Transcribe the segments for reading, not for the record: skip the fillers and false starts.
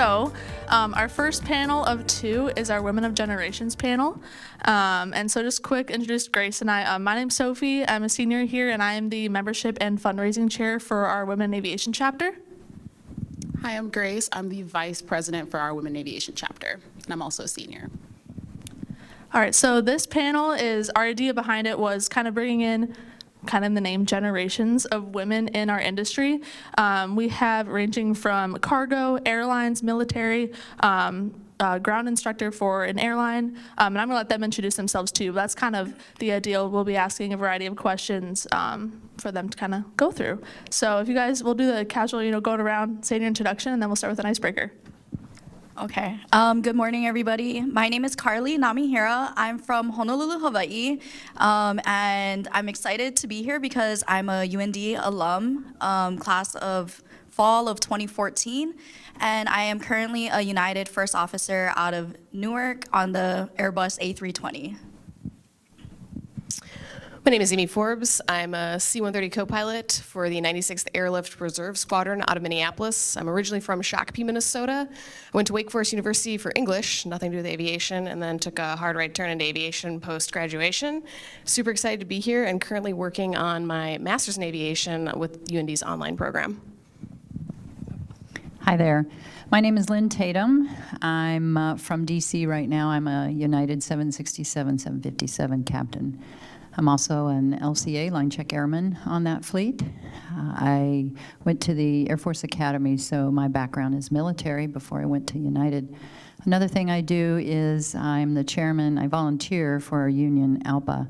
Our first panel of 2 is our Women of Generations panel. And so just quick introduce Grace and I. My name's Sophie. I'm a senior here, and I am the membership and fundraising chair for our Women in Aviation chapter. Hi, I'm Grace. I'm the vice president for our Women in Aviation chapter, and I'm also a senior. All right, so this panel our idea behind it was kind of bringing in kind of the name generations of women in our industry. We have ranging from cargo, airlines, military, ground instructor for an airline, and I'm gonna let them introduce themselves too. That's kind of the ideal. We'll be asking a variety of questions for them to kind of go through. So if you guys will do the casual, going around, saying your introduction, and then we'll start with an icebreaker. Okay. Good morning, everybody. My name is Carly Namihira. I'm from Honolulu, Hawaii, and I'm excited to be here because I'm a UND alum, class of fall of 2014, and I am currently a United First Officer out of Newark on the Airbus A320. My name is Amy Forbes. I'm a C-130 co-pilot for the 96th Airlift Reserve Squadron out of Minneapolis. I'm originally from Shakopee, Minnesota. I went to Wake Forest University for English, nothing to do with aviation, and then took a hard right turn into aviation post-graduation. Super excited to be here and currently working on my master's in aviation with UND's online program. Hi there. My name is Lynn Tatum. I'm from DC right now. I'm a United 767, 757 captain. I'm also an LCA, line check airman, on that fleet. I went to the Air Force Academy, so my background is military before I went to United. Another thing I do is I'm the chairman, I volunteer for our union, ALPA.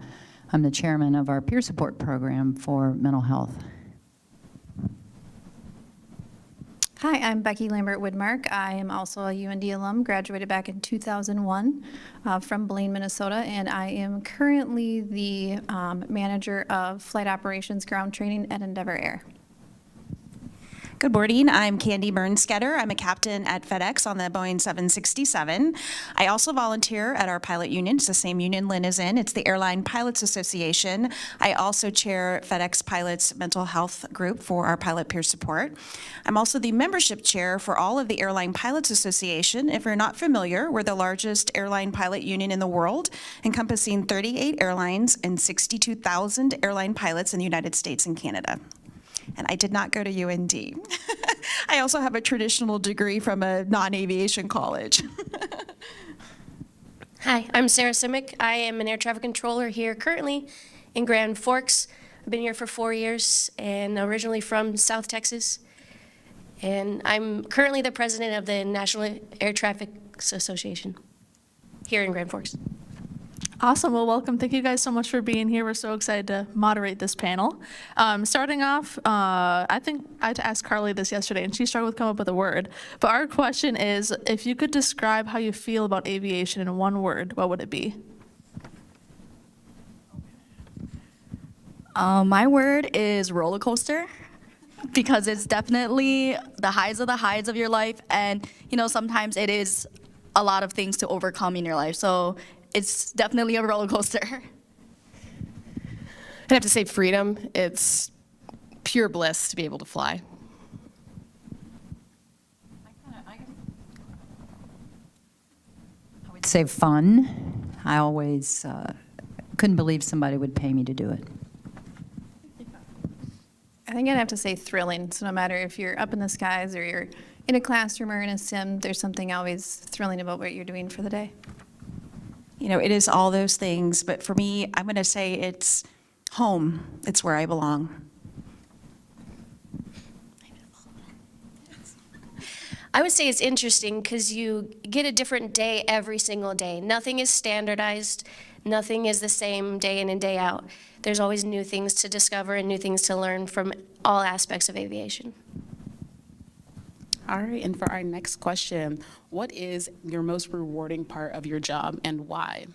I'm the chairman of our peer support program for mental health. Hi, I'm Becky Lambert-Woodmark. I am also a UND alum, graduated back in 2001 from Blaine, Minnesota, and I am currently the manager of flight operations ground training at Endeavor Air. Good morning, I'm Candy Bernskatter. I'm a captain at FedEx on the Boeing 767. I also volunteer at our pilot union. It's the same union Lynn is in. It's the Airline Pilots Association. I also chair FedEx Pilots Mental Health Group for our pilot peer support. I'm also the membership chair for all of the Airline Pilots Association. If you're not familiar, we're the largest airline pilot union in the world, encompassing 38 airlines and 62,000 airline pilots in the United States and Canada. And I did not go to UND. I also have a traditional degree from a non-aviation college. Hi, I'm Sarah Simic. I am an air traffic controller here currently in Grand Forks. I've been here for 4 years and originally from South Texas. And I'm currently the president of the National Air Traffic Association here in Grand Forks. Awesome. Well, welcome. Thank you guys so much for being here. We're so excited to moderate this panel. Starting off, I think I had to ask Carly this yesterday, and she struggled to come up with a word. But our question is, if you could describe how you feel about aviation in one word, what would it be? My word is roller coaster, because it's definitely the highs of your life, and sometimes it is a lot of things to overcome in your life. So it's definitely a roller coaster. I'd have to say freedom. It's pure bliss to be able to fly. I would say fun. I always couldn't believe somebody would pay me to do it. I think I'd have to say thrilling. So no matter if you're up in the skies or you're in a classroom or in a sim, there's something always thrilling about what you're doing for the day. It is all those things, but for me, I'm going to say it's home. It's where I belong. I would say it's interesting because you get a different day every single day. Nothing is standardized. Nothing is the same day in and day out. There's always new things to discover and new things to learn from all aspects of aviation. All right, and for our next question, what is your most rewarding part of your job and why?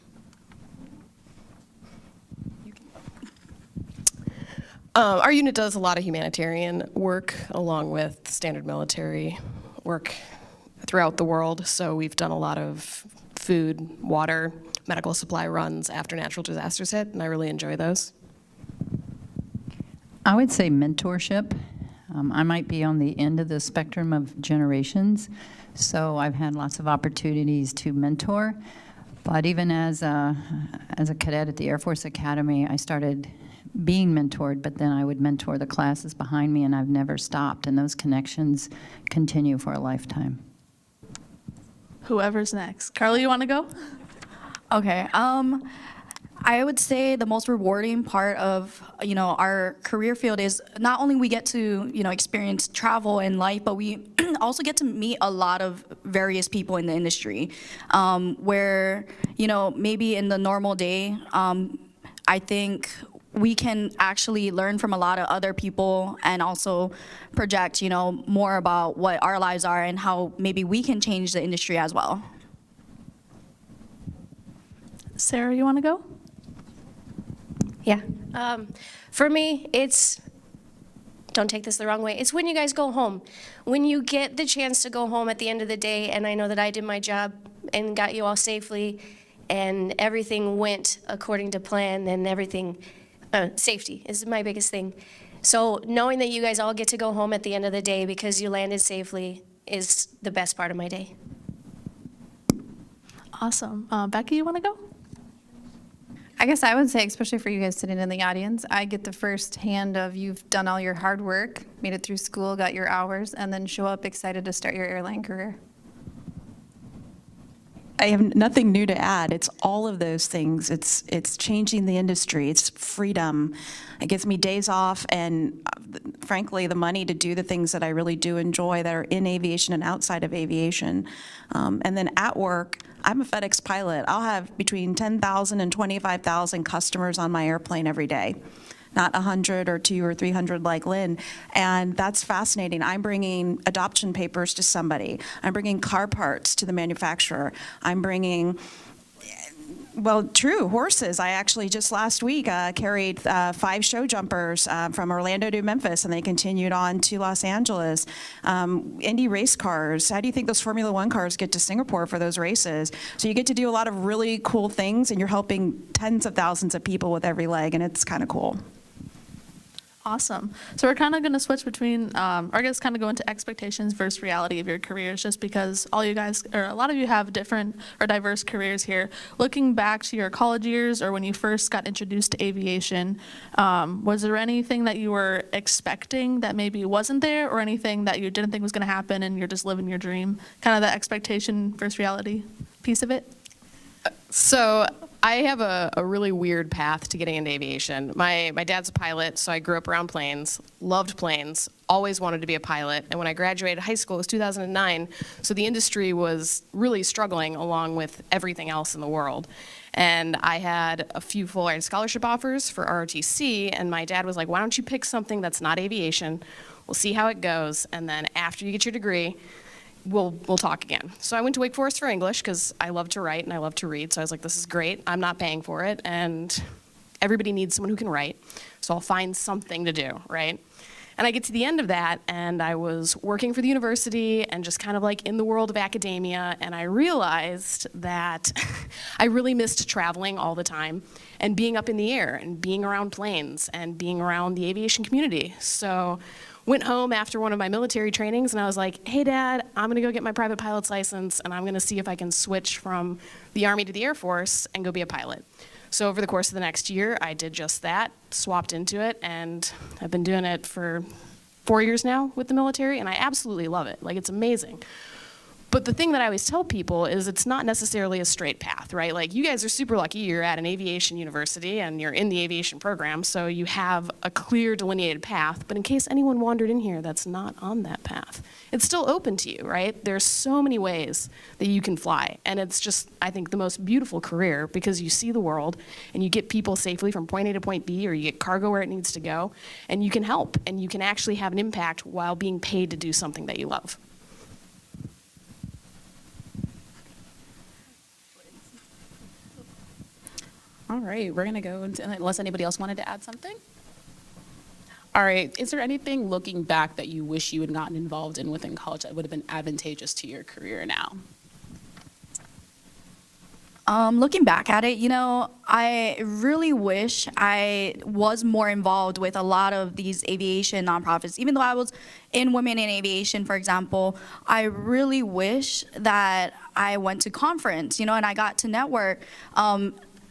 Our unit does a lot of humanitarian work along with standard military work throughout the world. So we've done a lot of food, water, medical supply runs after natural disasters hit, and I really enjoy those. I would say mentorship. I might be on the end of the spectrum of generations, so I've had lots of opportunities to mentor. But even as a cadet at the Air Force Academy, I started being mentored, but then I would mentor the classes behind me, and I've never stopped, and those connections continue for a lifetime. Whoever's next. Carly, you want to go? Okay. I would say the most rewarding part of our career field is not only we get to experience travel and life, but we also get to meet a lot of various people in the industry. Where maybe in the normal day, I think we can actually learn from a lot of other people and also project more about what our lives are and how maybe we can change the industry as well. Sarah, you want to go? Yeah. For me, it's, don't take this the wrong way, it's when you guys go home. When you get the chance to go home at the end of the day, and I know that I did my job and got you all safely, and everything went according to plan, and everything, safety is my biggest thing. So knowing that you guys all get to go home at the end of the day because you landed safely is the best part of my day. Awesome. Becky, you want to go? I guess I would say, especially for you guys sitting in the audience, I get the first hand of you've done all your hard work, made it through school, got your hours, and then show up excited to start your airline career. I have nothing new to add. It's all of those things. It's changing the industry. It's freedom. It gives me days off and, frankly, the money to do the things that I really do enjoy that are in aviation and outside of aviation. And then at work, I'm a FedEx pilot. I'll have between 10,000 and 25,000 customers on my airplane every day. Not 100 or 200 or 300 like Lynn. And that's fascinating. I'm bringing adoption papers to somebody. I'm bringing car parts to the manufacturer. I'm bringing, well, true, horses. I actually just last week carried 5 show jumpers from Orlando to Memphis, and they continued on to Los Angeles. Indy race cars. How do you think those Formula One cars get to Singapore for those races? So you get to do a lot of really cool things, and you're helping tens of thousands of people with every leg, and it's kind of cool. Awesome. So we're kind of going to switch between, or I guess kind of go into expectations versus reality of your careers, just because all you guys, or a lot of you have different or diverse careers here. Looking back to your college years or when you first got introduced to aviation, was there anything that you were expecting that maybe wasn't there, or anything that you didn't think was going to happen and you're just living your dream? Kind of the expectation versus reality piece of it? So I have a really weird path to getting into aviation. My dad's a pilot, so I grew up around planes, loved planes, always wanted to be a pilot. And when I graduated high school, it was 2009, so the industry was really struggling along with everything else in the world. And I had a few full-ride scholarship offers for ROTC, and my dad was like, why don't you pick something that's not aviation? We'll see how it goes, and then after you get your degree, we'll talk again. So I went to Wake Forest for English because I love to write and I love to read. So I was like, this is great. I'm not paying for it. And everybody needs someone who can write. So I'll find something to do, right? And I get to the end of that, and I was working for the university and just kind of like in the world of academia. And I realized that I really missed traveling all the time and being up in the air and being around planes and being around the aviation community. So went home after one of my military trainings, and I was like, hey, Dad, I'm going to go get my private pilot's license, and I'm going to see if I can switch from the Army to the Air Force and go be a pilot. So over the course of the next year, I did just that, swapped into it, and I've been doing it for 4 years now with the military, and I absolutely love it. Like, it's amazing. But the thing that I always tell people is it's not necessarily a straight path, right? Like, you guys are super lucky. You're at an aviation university and you're in the aviation program, so you have a clear delineated path. But in case anyone wandered in here that's not on that path, it's still open to you, right? There's so many ways that you can fly. And it's just, I think, the most beautiful career because you see the world and you get people safely from point A to point B, or you get cargo where it needs to go, and you can help and you can actually have an impact while being paid to do something that you love. All right, we're going to go into, unless anybody else wanted to add something. All right, is there anything looking back that you wish you had gotten involved in within college that would have been advantageous to your career now? Looking back at it, I really wish I was more involved with a lot of these aviation nonprofits. Even though I was in Women in Aviation, for example, I really wish that I went to conference, and I got to network.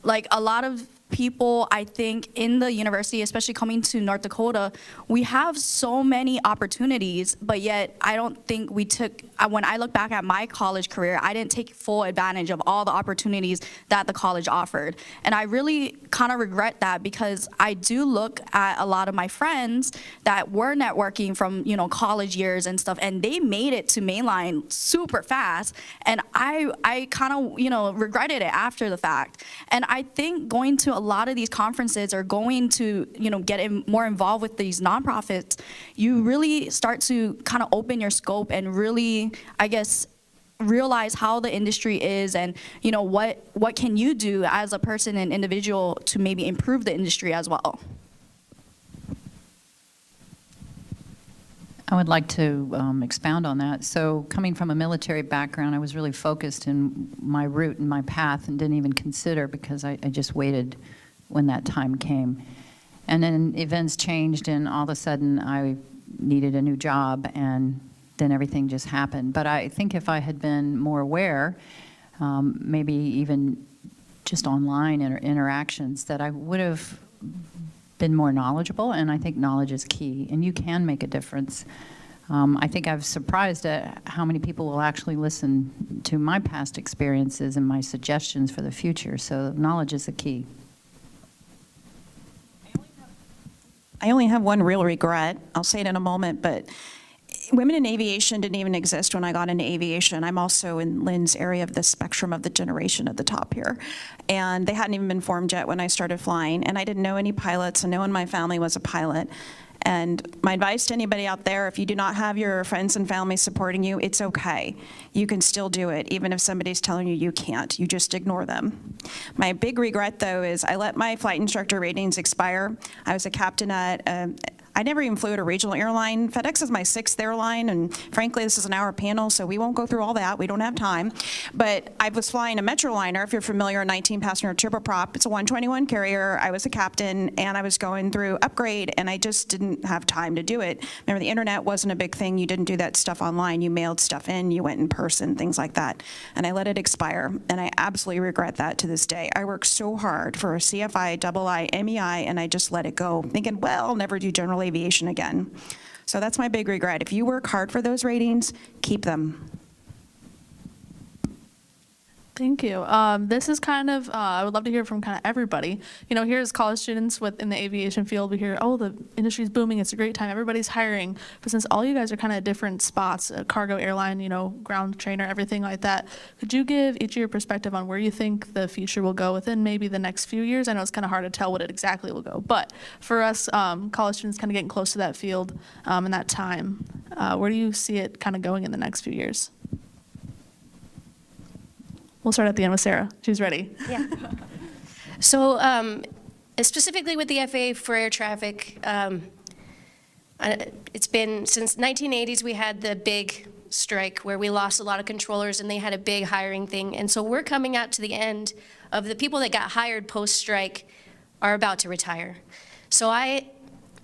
Like a lot of people, I think, in the university, especially coming to North Dakota, we have so many opportunities, but yet I don't think we took, when I look back at my college career, I didn't take full advantage of all the opportunities that the college offered. And I really kind of regret that, because I do look at a lot of my friends that were networking from, college years and stuff, and they made it to mainline super fast. And I kind of, regretted it after the fact. And I think going to a lot of these conferences or going to, get more involved with these nonprofits, you really start to kind of open your scope and really, I guess, realize how the industry is and, what can you do as a person and individual to maybe improve the industry as well. I would like to expound on that. So coming from a military background, I was really focused in my route and my path and didn't even consider, because I just waited when that time came. And then events changed, and all of a sudden I needed a new job, and then everything just happened. But I think if I had been more aware, maybe even just online interactions, that I would have been more knowledgeable, and I think knowledge is key, and you can make a difference. I think I've surprised at how many people will actually listen to my past experiences and my suggestions for the future, so knowledge is the key. I only have one real regret. I'll say it in a moment, but Women in Aviation didn't even exist when I got into aviation. I'm also in Lynn's area of the spectrum of the generation at the top here. And they hadn't even been formed yet when I started flying. And I didn't know any pilots, and no one in my family was a pilot. And my advice to anybody out there, if you do not have your friends and family supporting you, it's okay. You can still do it, even if somebody's telling you you can't. You just ignore them. My big regret, though, is I let my flight instructor ratings expire. I was a captain at I never even flew at a regional airline. FedEx is my 6th airline, and frankly, this is an hour panel, so we won't go through all that. We don't have time. But I was flying a Metroliner, if you're familiar, a 19-passenger turboprop. It's a 121 carrier. I was a captain, and I was going through upgrade, and I just didn't have time to do it. Remember, the internet wasn't a big thing. You didn't do that stuff online. You mailed stuff in. You went in person, things like that. And I let it expire, and I absolutely regret that to this day. I worked so hard for a CFI, II, MEI, and I just let it go, thinking, well, I'll never do general aviation again. So that's my big regret. If you work hard for those ratings, keep them. Thank you. This is kind of, I would love to hear from kind of everybody. Here as college students within the aviation field, we hear, oh, the industry's booming, it's a great time, everybody's hiring. But since all you guys are kind of at different spots, cargo, airline, ground trainer, everything like that, could you give each of your perspective on where you think the future will go within maybe the next few years? I know it's kind of hard to tell what it exactly will go, but for us college students kind of getting close to that field and that time, where do you see it kind of going in the next few years? We'll start at the end with Sarah. She's ready. Yeah. So specifically with the FAA for air traffic, it's been since 1980s we had the big strike where we lost a lot of controllers and they had a big hiring thing. And so we're coming out to the end of the people that got hired post-strike are about to retire. So I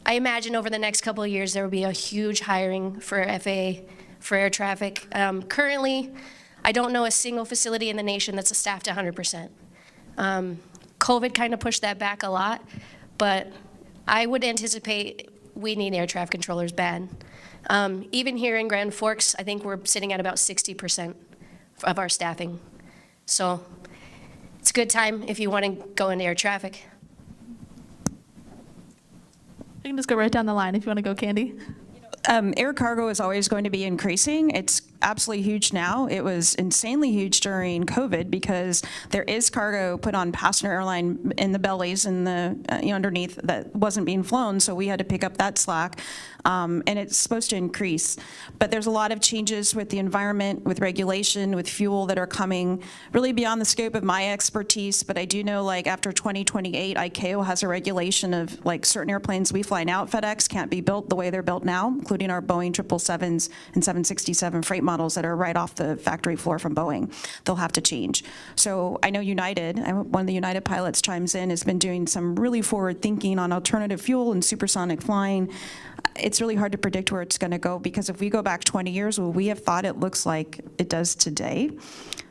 imagine over the next couple of years there will be a huge hiring for FAA for air traffic. Currently, I don't know a single facility in the nation that's staffed 100%. COVID kind of pushed that back a lot, but I would anticipate we need air traffic controllers bad. Even here in Grand Forks, I think we're sitting at about 60% of our staffing. So it's a good time if you want to go into air traffic. You can just go right down the line if you want to go, Candy. Air cargo is always going to be increasing. It's absolutely huge now. It was insanely huge during COVID because there is cargo put on passenger airline in the bellies and the underneath that wasn't being flown, so we had to pick up that slack. And it's supposed to increase. But there's a lot of changes with the environment, with regulation, with fuel that are coming really beyond the scope of my expertise. But I do know, like, after 2028, ICAO has a regulation of, like, certain airplanes we fly now at FedEx can't be built the way they're built now, including our Boeing 777s and 767 freight models that are right off the factory floor from Boeing. They'll have to change. So I know United, one of the United pilots chimes in, has been doing some really forward thinking on alternative fuel and supersonic flying. It's really hard to predict where it's going to go, because if we go back 20 years, will we have thought it looks like it does today?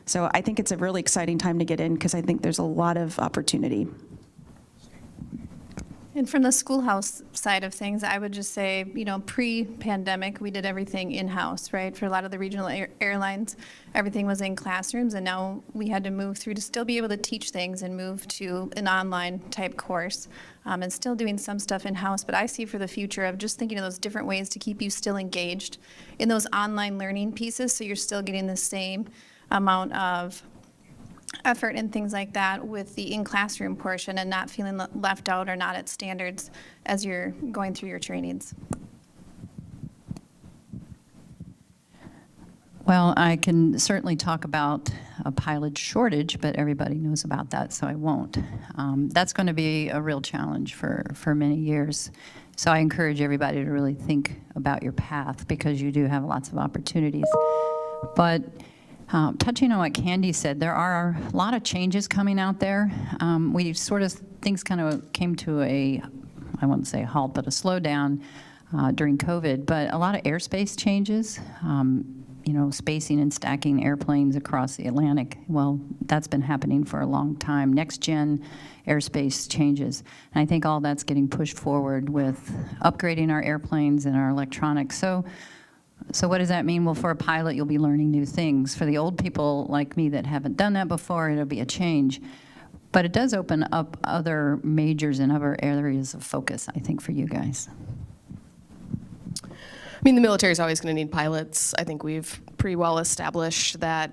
So I think it's a really exciting time to get in, because I think there's a lot of opportunity. And from the schoolhouse side of things, I would just say, pre-pandemic, we did everything in-house, right? For a lot of the regional airlines, everything was in classrooms, and now we had to move through to still be able to teach things and move to an online type course, and still doing some stuff in-house. But I see for the future of just thinking of those different ways to keep you still engaged in those online learning pieces, so you're still getting the same amount of effort and things like that with the in-classroom portion, and not feeling left out or not at standards as you're going through your trainings. Well, I can certainly talk about a pilot shortage, but everybody knows about that, so I won't. That's going to be a real challenge for many years. So I encourage everybody to really think about your path, because you do have lots of opportunities. But touching on what Candy said, there are a lot of changes coming out there. Things kind of came to I wouldn't say a halt, but a slowdown during COVID. But a lot of airspace changes, spacing and stacking airplanes across the Atlantic. Well, that's been happening for a long time. Next gen airspace changes. And I think all that's getting pushed forward with upgrading our airplanes and our electronics. So what does that mean? Well, for a pilot, you'll be learning new things. For the old people like me that haven't done that before, it'll be a change. But it does open up other majors and other areas of focus, I think, for you guys. I mean, the military is always going to need pilots. I think we've pretty well established that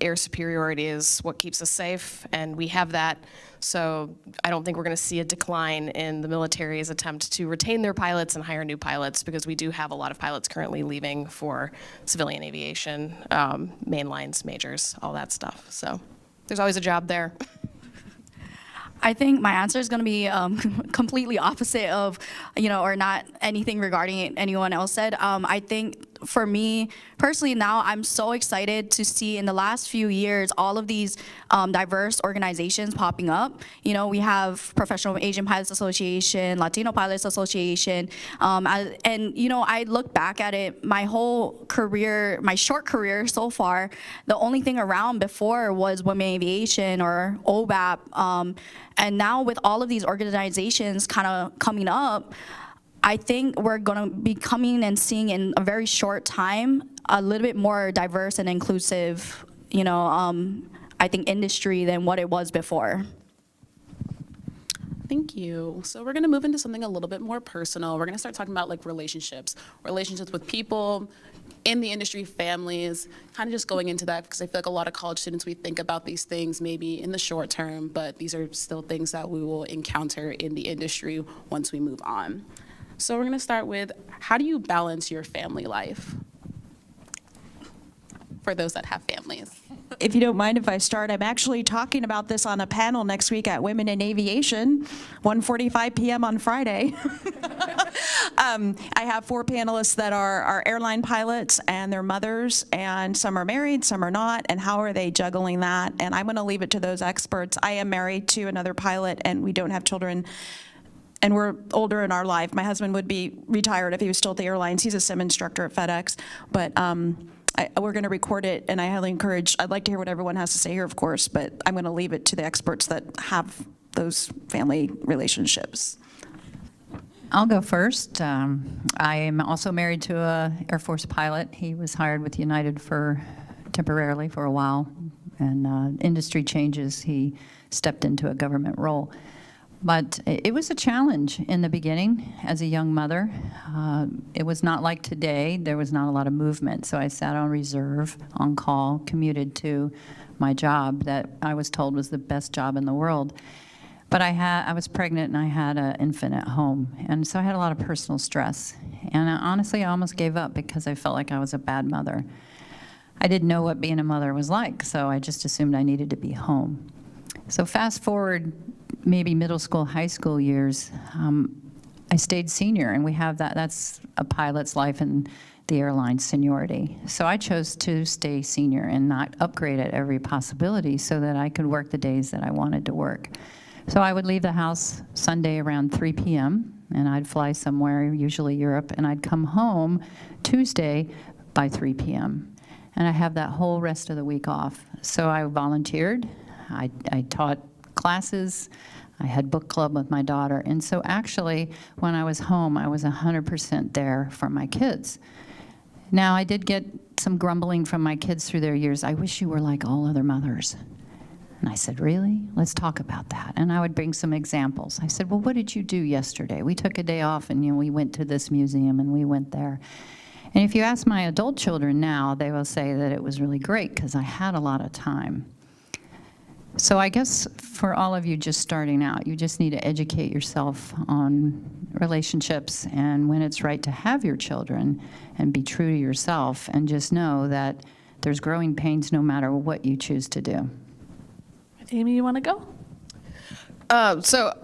air superiority is what keeps us safe, and we have that. So I don't think we're going to see a decline in the military's attempt to retain their pilots and hire new pilots, because we do have a lot of pilots currently leaving for civilian aviation, mainlines, majors, all that stuff. So there's always a job there. I think my answer is going to be completely opposite of, or not anything regarding anyone else said. I think for me personally now, I'm so excited to see in the last few years all of these diverse organizations popping up. We have Professional Asian Pilots Association, Latino Pilots Association, and I look back at it, my whole career, my short career so far, the only thing around before was Women Aviation or OBAP. And now with all of these organizations kind of coming up, I think we're going to be coming and seeing in a very short time a little bit more diverse and inclusive, I think, industry than what it was before. Thank you. So we're going to move into something a little bit more personal. We're going to start talking about relationships with people in the industry, families, kind of just going into that, because I feel like a lot of college students, we think about these things maybe in the short term, but these are still things that we will encounter in the industry once we move on. So we're going to start with, how do you balance your family life? For those that have families. If you don't mind if I start, I'm actually talking about this on a panel next week at Women in Aviation, 1:45 p.m. on Friday. I have 4 panelists that are airline pilots and their mothers, and some are married, some are not, and how are they juggling that? And I'm going to leave it to those experts. I am married to another pilot, and we don't have children. And we're older in our life. My husband would be retired if he was still at the airlines. He's a sim instructor at FedEx. But we're going to record it, and I highly encourage, I'd like to hear what everyone has to say here, of course, but I'm going to leave it to the experts that have those family relationships. I'll go first. I am also married to an Air Force pilot. He was hired with United temporarily for a while, and industry changes, he stepped into a government role. But it was a challenge in the beginning as a young mother. It was not like today. There was not a lot of movement, so I sat on reserve, on call, commuted to my job that I was told was the best job in the world. But I was pregnant and I had an infant at home, and so I had a lot of personal stress. And honestly, I almost gave up because I felt like I was a bad mother. I didn't know what being a mother was like, so I just assumed I needed to be home. So fast forward maybe middle school, high school years, I stayed senior, and we have that's a pilot's life, and the airline seniority. So I chose to stay senior and not upgrade at every possibility so that I could work the days that I wanted to work. So I would leave the house Sunday around 3 p.m., and I'd fly somewhere, usually Europe, and I'd come home Tuesday by 3 p.m. And I have that whole rest of the week off. So I volunteered, I taught classes, I had book club with my daughter, and so actually, when I was home, I was 100% there for my kids. Now, I did get some grumbling from my kids through their years. I wish you were like all other mothers. And I said, really? Let's talk about that. And I would bring some examples. I said, well, what did you do yesterday? We took a day off, and we went to this museum, and we went there. And if you ask my adult children now, they will say that it was really great because I had a lot of time. So I guess for all of you just starting out, you just need to educate yourself on relationships and when it's right to have your children and be true to yourself and just know that there's growing pains no matter what you choose to do. Amy, you want to go? So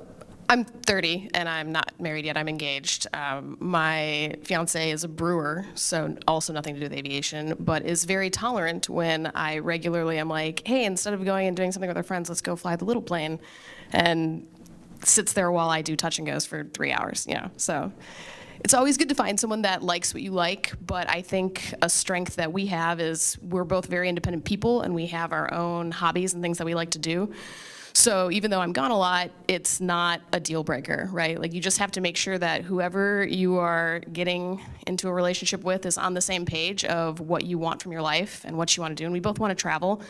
I'm 30 and I'm not married yet. I'm engaged. My fiance is a brewer, so also nothing to do with aviation, but is very tolerant when I regularly am like, hey, instead of going and doing something with our friends, let's go fly the little plane, and sits there while I do touch and goes for 3 hours. So it's always good to find someone that likes what you like, but I think a strength that we have is we're both very independent people and we have our own hobbies and things that we like to do. So even though I'm gone a lot, it's not a deal breaker, right? Like, you just have to make sure that whoever you are getting into a relationship with is on the same page of what you want from your life and what you want to do. And we both want to travel,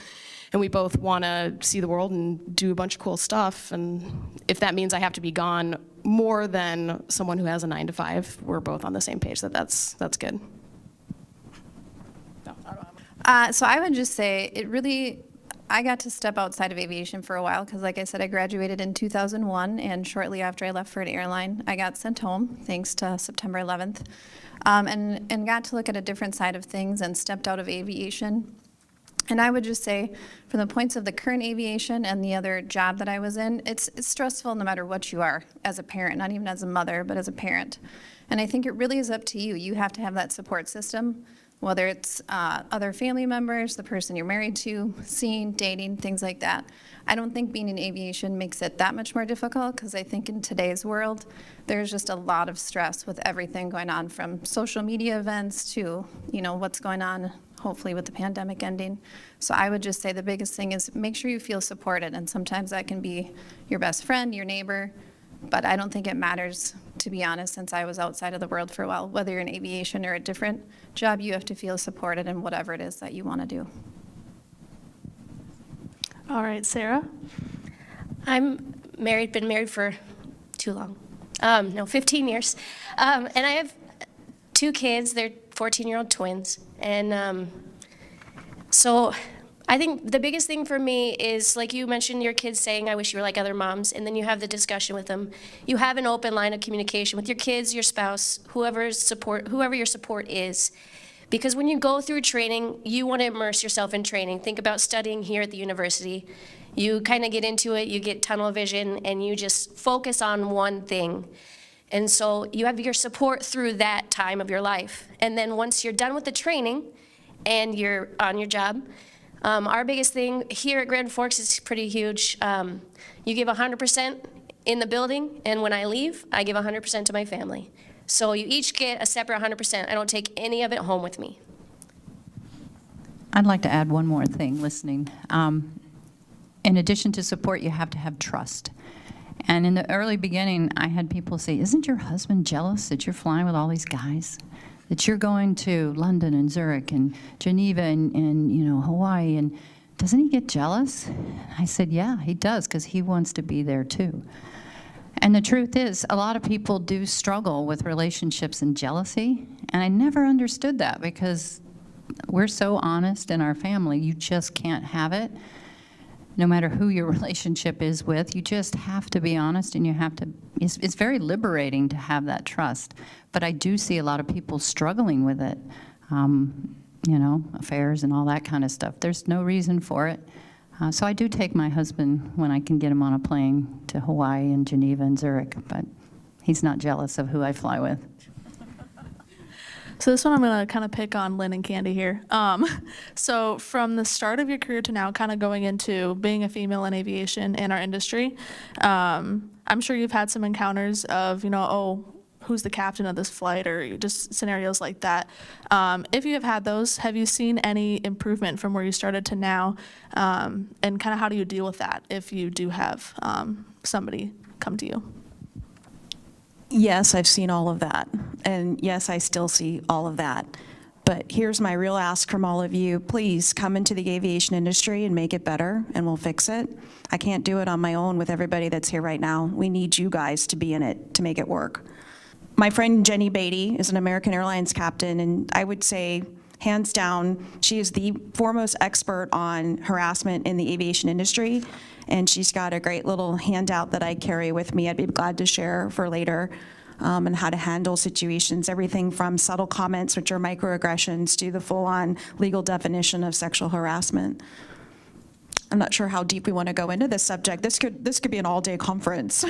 and we both want to see the world and do a bunch of cool stuff. And if that means I have to be gone more than someone who has a 9-to-5, we're both on the same page that that's good. So I would just say I got to step outside of aviation for a while because, like I said, I graduated in 2001, and shortly after I left for an airline, I got sent home, thanks to September 11th, and got to look at a different side of things and stepped out of aviation. And I would just say, from the points of the current aviation and the other job that I was in, it's stressful no matter what you are as a parent, not even as a mother, but as a parent. And I think it really is up to you. You have to have that support system, whether it's other family members, the person you're married to, seeing, dating, things like that. I don't think being in aviation makes it that much more difficult, because I think in today's world, there's just a lot of stress with everything going on, from social media events to, what's going on, hopefully with the pandemic ending. So I would just say the biggest thing is make sure you feel supported, and sometimes that can be your best friend, your neighbor, but I don't think it matters, to be honest, since I was outside of the world for a while. Whether you're in aviation or a different job, you have to feel supported in whatever it is that you want to do. All right, Sarah? I'm married, been married for too long. 15 years. And I have 2 kids. They're 14-year-old twins. And so I think the biggest thing for me is, like you mentioned, your kids saying, I wish you were like other moms, and then you have the discussion with them. You have an open line of communication with your kids, your spouse, whoever your support is. Because when you go through training, you want to immerse yourself in training. Think about studying here at the university. You kind of get into it, you get tunnel vision, and you just focus on one thing. And so you have your support through that time of your life. And then once you're done with the training and you're on your job, our biggest thing here at Grand Forks is pretty huge. You give 100% in the building, and when I leave, I give 100% to my family. So you each get a separate 100%. I don't take any of it home with me. I'd like to add one more thing, listening. In addition to support, you have to have trust. And in the early beginning, I had people say, isn't your husband jealous that you're flying with all these guys? That you're going to London and Zurich and Geneva and Hawaii, and doesn't he get jealous? I said, yeah, he does, because he wants to be there too. And the truth is, a lot of people do struggle with relationships and jealousy, and I never understood that, because we're so honest in our family, you just can't have it. No matter who your relationship is with, you just have to be honest, and you have to, it's very liberating to have that trust. But I do see a lot of people struggling with it, affairs and all that kind of stuff. There's no reason for it. So I do take my husband when I can get him on a plane to Hawaii and Geneva and Zurich, but he's not jealous of who I fly with. So this one I'm gonna kind of pick on Lynn and Candy here. So from the start of your career to now, kind of going into being a female in aviation in our industry, I'm sure you've had some encounters of, oh, who's the captain of this flight, or just scenarios like that. If you have had those, have you seen any improvement from where you started to now? And kind of how do you deal with that if you do have somebody come to you? Yes, I've seen all of that. And yes, I still see all of that. But here's my real ask from all of you. Please come into the aviation industry and make it better, and we'll fix it. I can't do it on my own with everybody that's here right now. We need you guys to be in it to make it work. My friend Jenny Beatty is an American Airlines captain, and I would say, hands down, she is the foremost expert on harassment in the aviation industry, and she's got a great little handout that I carry with me. I'd be glad to share for later, and how to handle situations, everything from subtle comments, which are microaggressions, to the full-on legal definition of sexual harassment. I'm not sure how deep we want to go into this subject. This could be an all-day conference.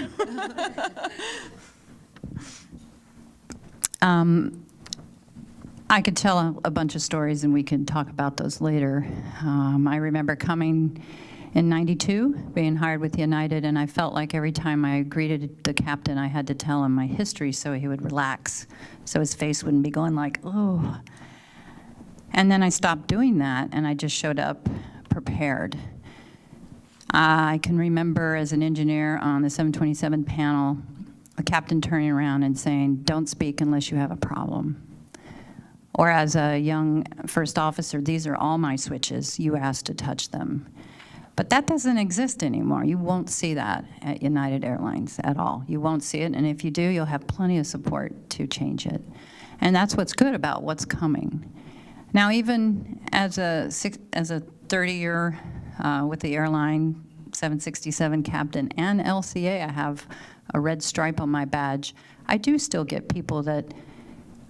I could tell a bunch of stories, and we could talk about those later. I remember coming in '92, being hired with United, and I felt like every time I greeted the captain, I had to tell him my history so he would relax, so his face wouldn't be going like, oh. And then I stopped doing that, and I just showed up prepared. I can remember as an engineer on the 727 panel, the captain turning around and saying, don't speak unless you have a problem. Or as a young first officer, these are all my switches. You asked to touch them. But that doesn't exist anymore. You won't see that at United Airlines at all. You won't see it, and if you do, you'll have plenty of support to change it. And that's what's good about what's coming. Now, even as a 30-year with the airline, 767 captain and LCA, I have a red stripe on my badge. I do still get people that,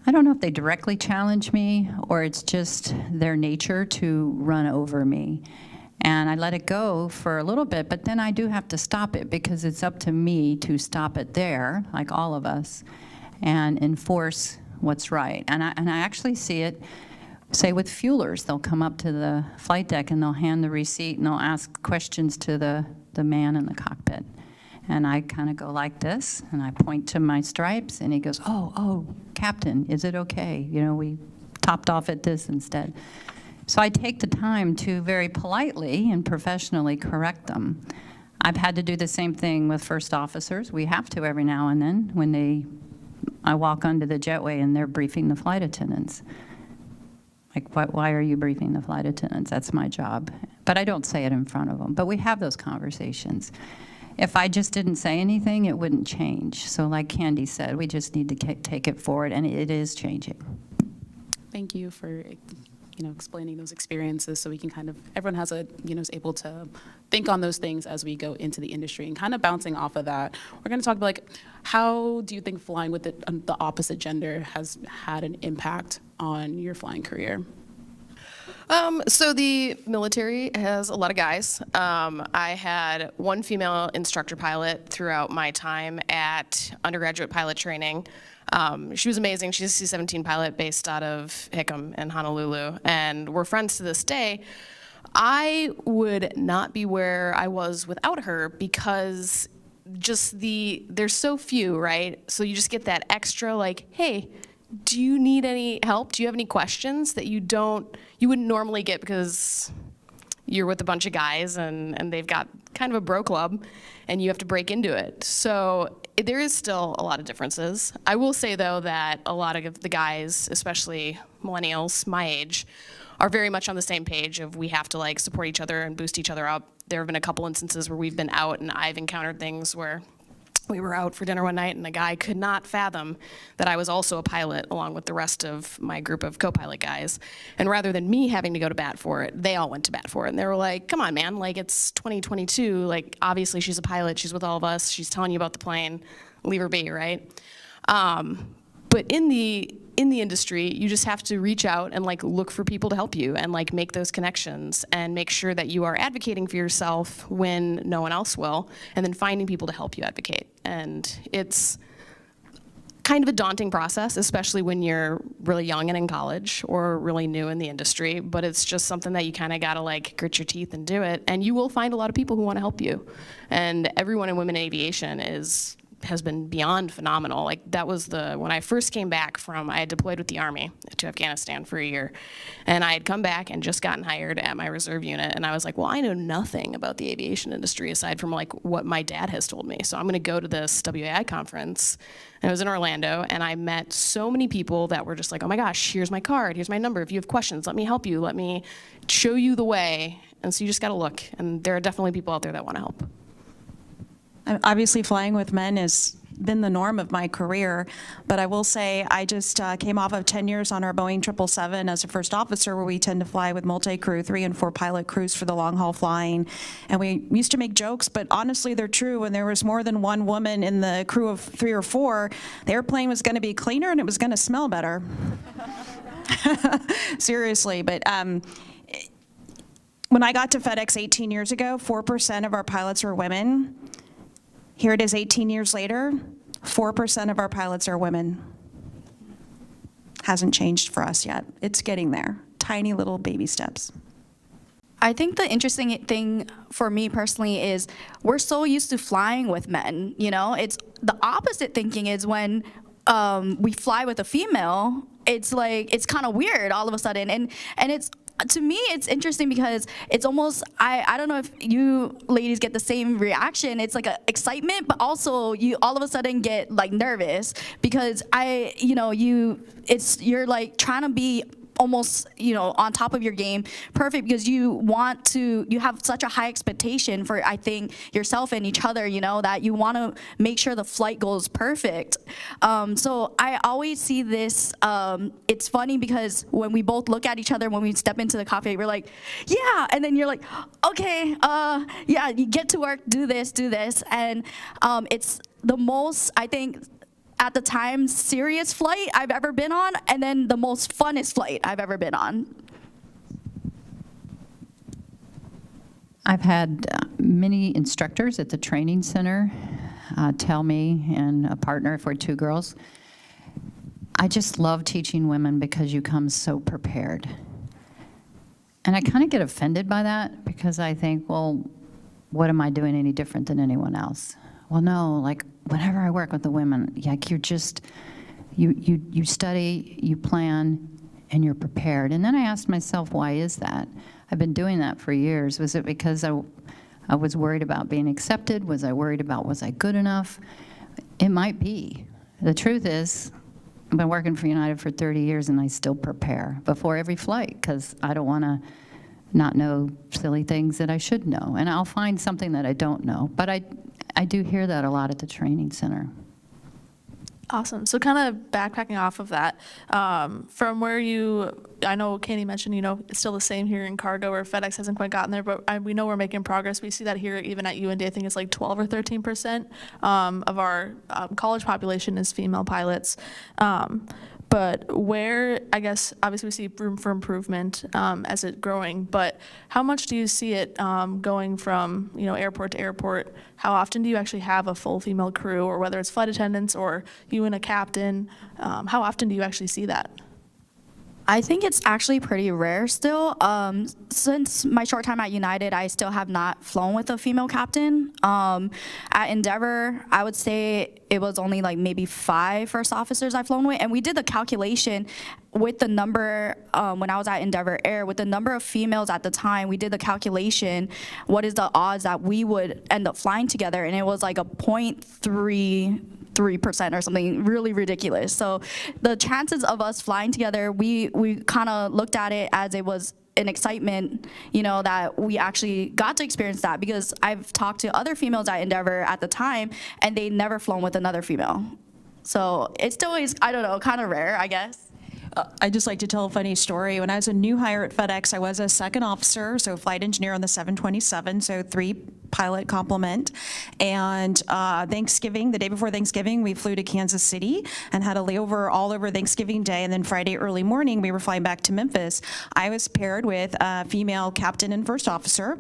I don't know if they directly challenge me or it's just their nature to run over me. And I let it go for a little bit, but then I do have to stop it because it's up to me to stop it there, like all of us, and enforce what's right. And I actually see it, say with fuelers, they'll come up to the flight deck and they'll hand the receipt and they'll ask questions to the man in the cockpit. And I kind of go like this, and I point to my stripes, and he goes, oh, Captain, is it okay? We topped off at this instead. So I take the time to very politely and professionally correct them. I've had to do the same thing with first officers. We have to every now and then when I walk onto the jetway and they're briefing the flight attendants. Like, why are you briefing the flight attendants? That's my job. But I don't say it in front of them. But we have those conversations. If I just didn't say anything, it wouldn't change. So like Candy said, we just need to take it forward, and it is changing. Thank you for explaining those experiences so we can everyone has is able to think on those things as we go into the industry. And kind of bouncing off of that, we're going to talk about how do you think flying with the opposite gender has had an impact on your flying career? So the military has a lot of guys. I had one female instructor pilot throughout my time at undergraduate pilot training. She was amazing. She's a C-17 pilot based out of Hickam in Honolulu, and we're friends to this day. I would not be where I was without her because there's so few, right? So you just get that extra hey, do you need any help? Do you have any questions that you wouldn't normally get because you're with a bunch of guys and they've got kind of a bro club and you have to break into it. So there is still a lot of differences. I will say though that a lot of the guys, especially millennials my age, are very much on the same page of we have to support each other and boost each other up. There have been a couple instances where we've been out and I've encountered things where we were out for dinner one night and the guy could not fathom that I was also a pilot along with the rest of my group of co-pilot guys. And rather than me having to go to bat for it, they all went to bat for it. And they were like, come on, man, it's 2022. Obviously she's a pilot. She's with all of us. She's telling you about the plane. Leave her be, right? But in the industry, you just have to reach out and look for people to help you and make those connections and make sure that you are advocating for yourself when no one else will, and then finding people to help you advocate. And kind of a daunting process, especially when you're really young and in college or really new in the industry, but it's just something that you kind of gotta like grit your teeth and do it, and you will find a lot of people who want to help you. And everyone in women in aviation has been beyond phenomenal. Like that was when I first came back I had deployed with the Army to Afghanistan for a year, and I had come back and just gotten hired at my reserve unit, and I was like, well, I know nothing about the aviation industry aside from like what my dad has told me, so I'm gonna go to this WAI conference. And it was in Orlando, and I met so many people that were just like, oh my gosh, here's my card, here's my number, if you have questions, let me help you, let me show you the way. And so you just gotta look, and there are definitely people out there that wanna help. Obviously, flying with men has been the norm of my career, but I will say I just came off of 10 years on our Boeing 777 as a first officer, where we tend to fly with multi-crew, 3 and 4 pilot crews for the long-haul flying. And we used to make jokes, but honestly, they're true. When there was more than one woman in the crew of 3 or 4, the airplane was going to be cleaner and it was going to smell better. Seriously, but when I got to FedEx 18 years ago, 4% of our pilots were women. Here it is 18 years later, 4% of our pilots are women. Hasn't changed for us yet. It's getting there. Tiny little baby steps. I think the interesting thing for me personally is we're so used to flying with men, you know? It's the opposite thinking is when we fly with a female, it's like, it's kind of weird all of a sudden. And it's, to me, it's interesting because it's almost, I don't know if you ladies get the same reaction. It's like a excitement, but also you all of a sudden get like nervous because you're like trying to be almost, on top of your game, perfect, because you have such a high expectation for, I think, yourself and each other, that you want to make sure the flight goes perfect. So I always see this, it's funny because when we both look at each other, when we step into the cockpit, we're like, yeah, and then you're like, okay, yeah, you get to work, do this, and it's the most, I think, at the time, serious flight I've ever been on, and then the most funnest flight I've ever been on. I've had many instructors at the training center tell me, and a partner for 2 girls, I just love teaching women because you come so prepared. And I kind of get offended by that because I think, well, what am I doing any different than anyone else? Well, no, like whenever I work with the women, like you're just, you study, you plan, and you're prepared. And then I asked myself, why is that? I've been doing that for years. Was it because I was worried about being accepted? Was I worried about, was I good enough? It might be. The truth is, I've been working for United for 30 years and I still prepare before every flight because I don't want to not know silly things that I should know. And I'll find something that I don't know. But I do hear that a lot at the training center. Awesome. So kind of backpacking off of that, from where I know Candy mentioned, it's still the same here in cargo where FedEx hasn't quite gotten there, but we know we're making progress. We see that here even at UND. I think it's like 12 or 13% of our college population is female pilots. But where, I guess, obviously we see room for improvement as it's growing, but how much do you see it going from, airport to airport? How often do you actually have a full female crew, or whether it's flight attendants or you and a captain? How often do you actually see that? I think it's actually pretty rare still. Since my short time at United, I still have not flown with a female captain. At Endeavor, I would say it was only like maybe 5 first officers I've flown with. And we did the calculation with the number, when I was at Endeavor Air, with the number of females at the time, we did the calculation, what is the odds that we would end up flying together? And it was like a 0.33% or something really ridiculous. So the chances of us flying together, we kind of looked at it as it was an excitement, that we actually got to experience that, because I've talked to other females at Endeavor at the time and they never flown with another female. So it still is, I don't know, kind of rare, I guess. I'd just like to tell a funny story. When I was a new hire at FedEx, I was a second officer, so flight engineer on the 727, so 3 pilot complement. And Thanksgiving, the day before Thanksgiving, we flew to Kansas City and had a layover all over Thanksgiving Day. And then Friday early morning, we were flying back to Memphis. I was paired with a female captain and first officer.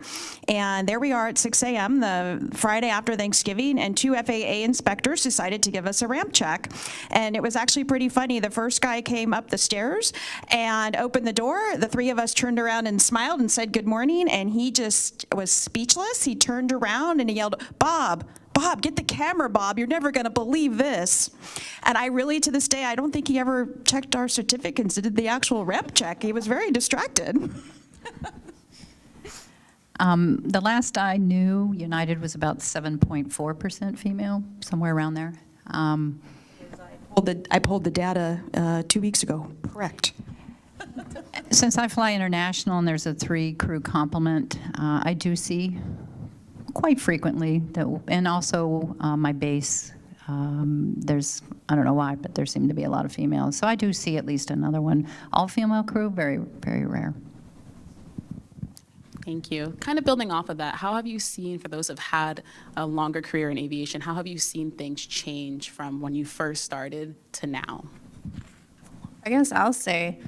And there we are at 6 a.m. the Friday after Thanksgiving, and 2 FAA inspectors decided to give us a ramp check. And it was actually pretty funny. The first guy came up the stairs and opened the door. The three of us turned around and smiled and said good morning, and he just was speechless. He turned around and he yelled, Bob, get the camera, Bob. You're never going to believe this. And I really, to this day, I don't think he ever checked our certificates and did the actual ramp check. He was very distracted. The last I knew, United was about 7.4% female, somewhere around there. I pulled the data 2 weeks ago. Correct. Since I fly international and there's a 3-crew complement, I do see quite frequently that, and also my base, there's, I don't know why, but there seem to be a lot of females. So I do see at least another one. All female crew, very, very rare. Thank you. Kind of building off of that, how have you seen, for those who have had a longer career in aviation, how have you seen things change from when you first started to now? I guess I'll say,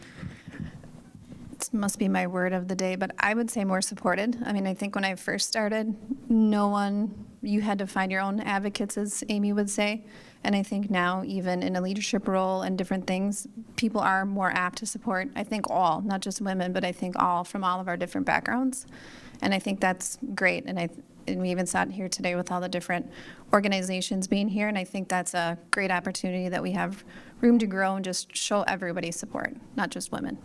it must be my word of the day, but I would say more supported. I mean, I think when I first started, you had to find your own advocates, as Amy would say. And I think now, even in a leadership role and different things, people are more apt to support, I think all, not just women, but I think all from all of our different backgrounds. And I think that's great. And we even sat here today with all the different organizations being here, and I think that's a great opportunity that we have room to grow and just show everybody support, not just women.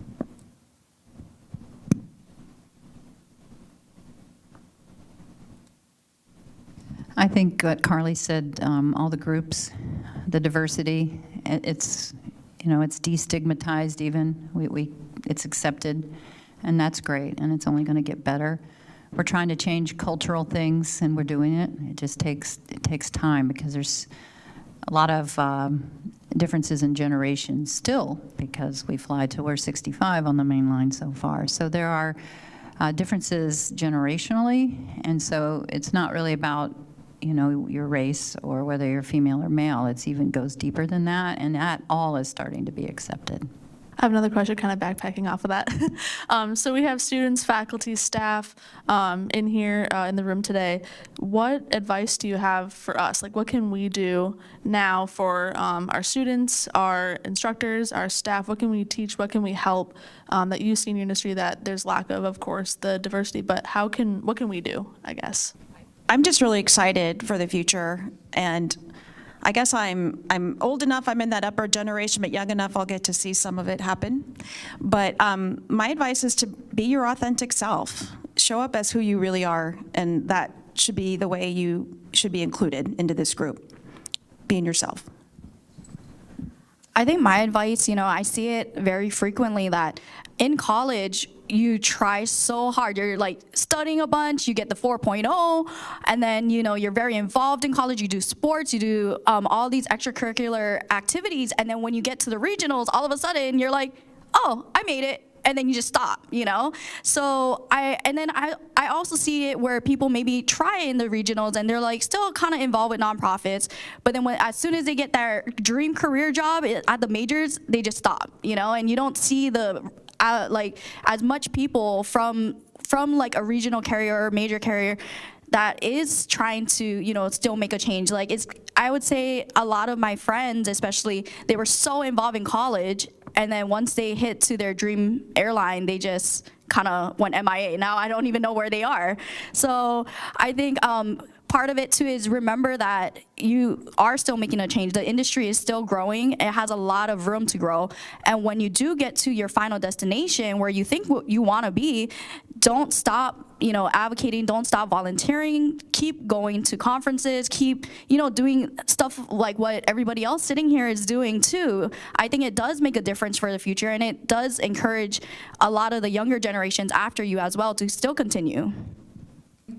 I think what Carly said, all the groups, the diversity, it's destigmatized even. It's accepted, and that's great, and it's only going to get better. We're trying to change cultural things, and we're doing it. It just takes time because there's a lot of differences in generations still, because we fly till we're 65 on the main line so far. So there are differences generationally, and so it's not really about your race or whether you're female or male. It's even goes deeper than that, and that all is starting to be accepted. I have another question kind of backpacking off of that. So we have students, faculty, staff in here in the room today. What advice do you have for us? Like, what can we do now for our students, our instructors, our staff? What can we teach? What can we help that you see in your industry that there's lack of course, the diversity, but what can we do, I guess? I'm just really excited for the future, and I guess I'm old enough, I'm in that upper generation, but young enough I'll get to see some of it happen. But my advice is to be your authentic self. Show up as who you really are, and that should be the way you should be included into this group. Being yourself. I think my advice, I see it very frequently that in college, you try so hard. You're like studying a bunch, you get the 4.0, and then, you're very involved in college. You do sports, you do all these extracurricular activities, and then when you get to the regionals, all of a sudden, you're like, oh, I made it. And then you just stop, So I also see it where people maybe try in the regionals and they're like still kind of involved with nonprofits, but then as soon as they get their dream career job at the majors, they just stop, and you don't see the as much people from like a regional carrier or major carrier that is trying to, still make a change. I would say a lot of my friends, especially, they were so involved in college, and then once they hit to their dream airline, they just kind of went MIA. Now I don't even know where they are. So I think part of it too is remember that you are still making a change. The industry is still growing. It has a lot of room to grow. And when you do get to your final destination where you think you want to be, don't stop advocating, don't stop volunteering, keep going to conferences, keep, doing stuff like what everybody else sitting here is doing too. I think it does make a difference for the future, and it does encourage a lot of the younger generations after you as well to still continue.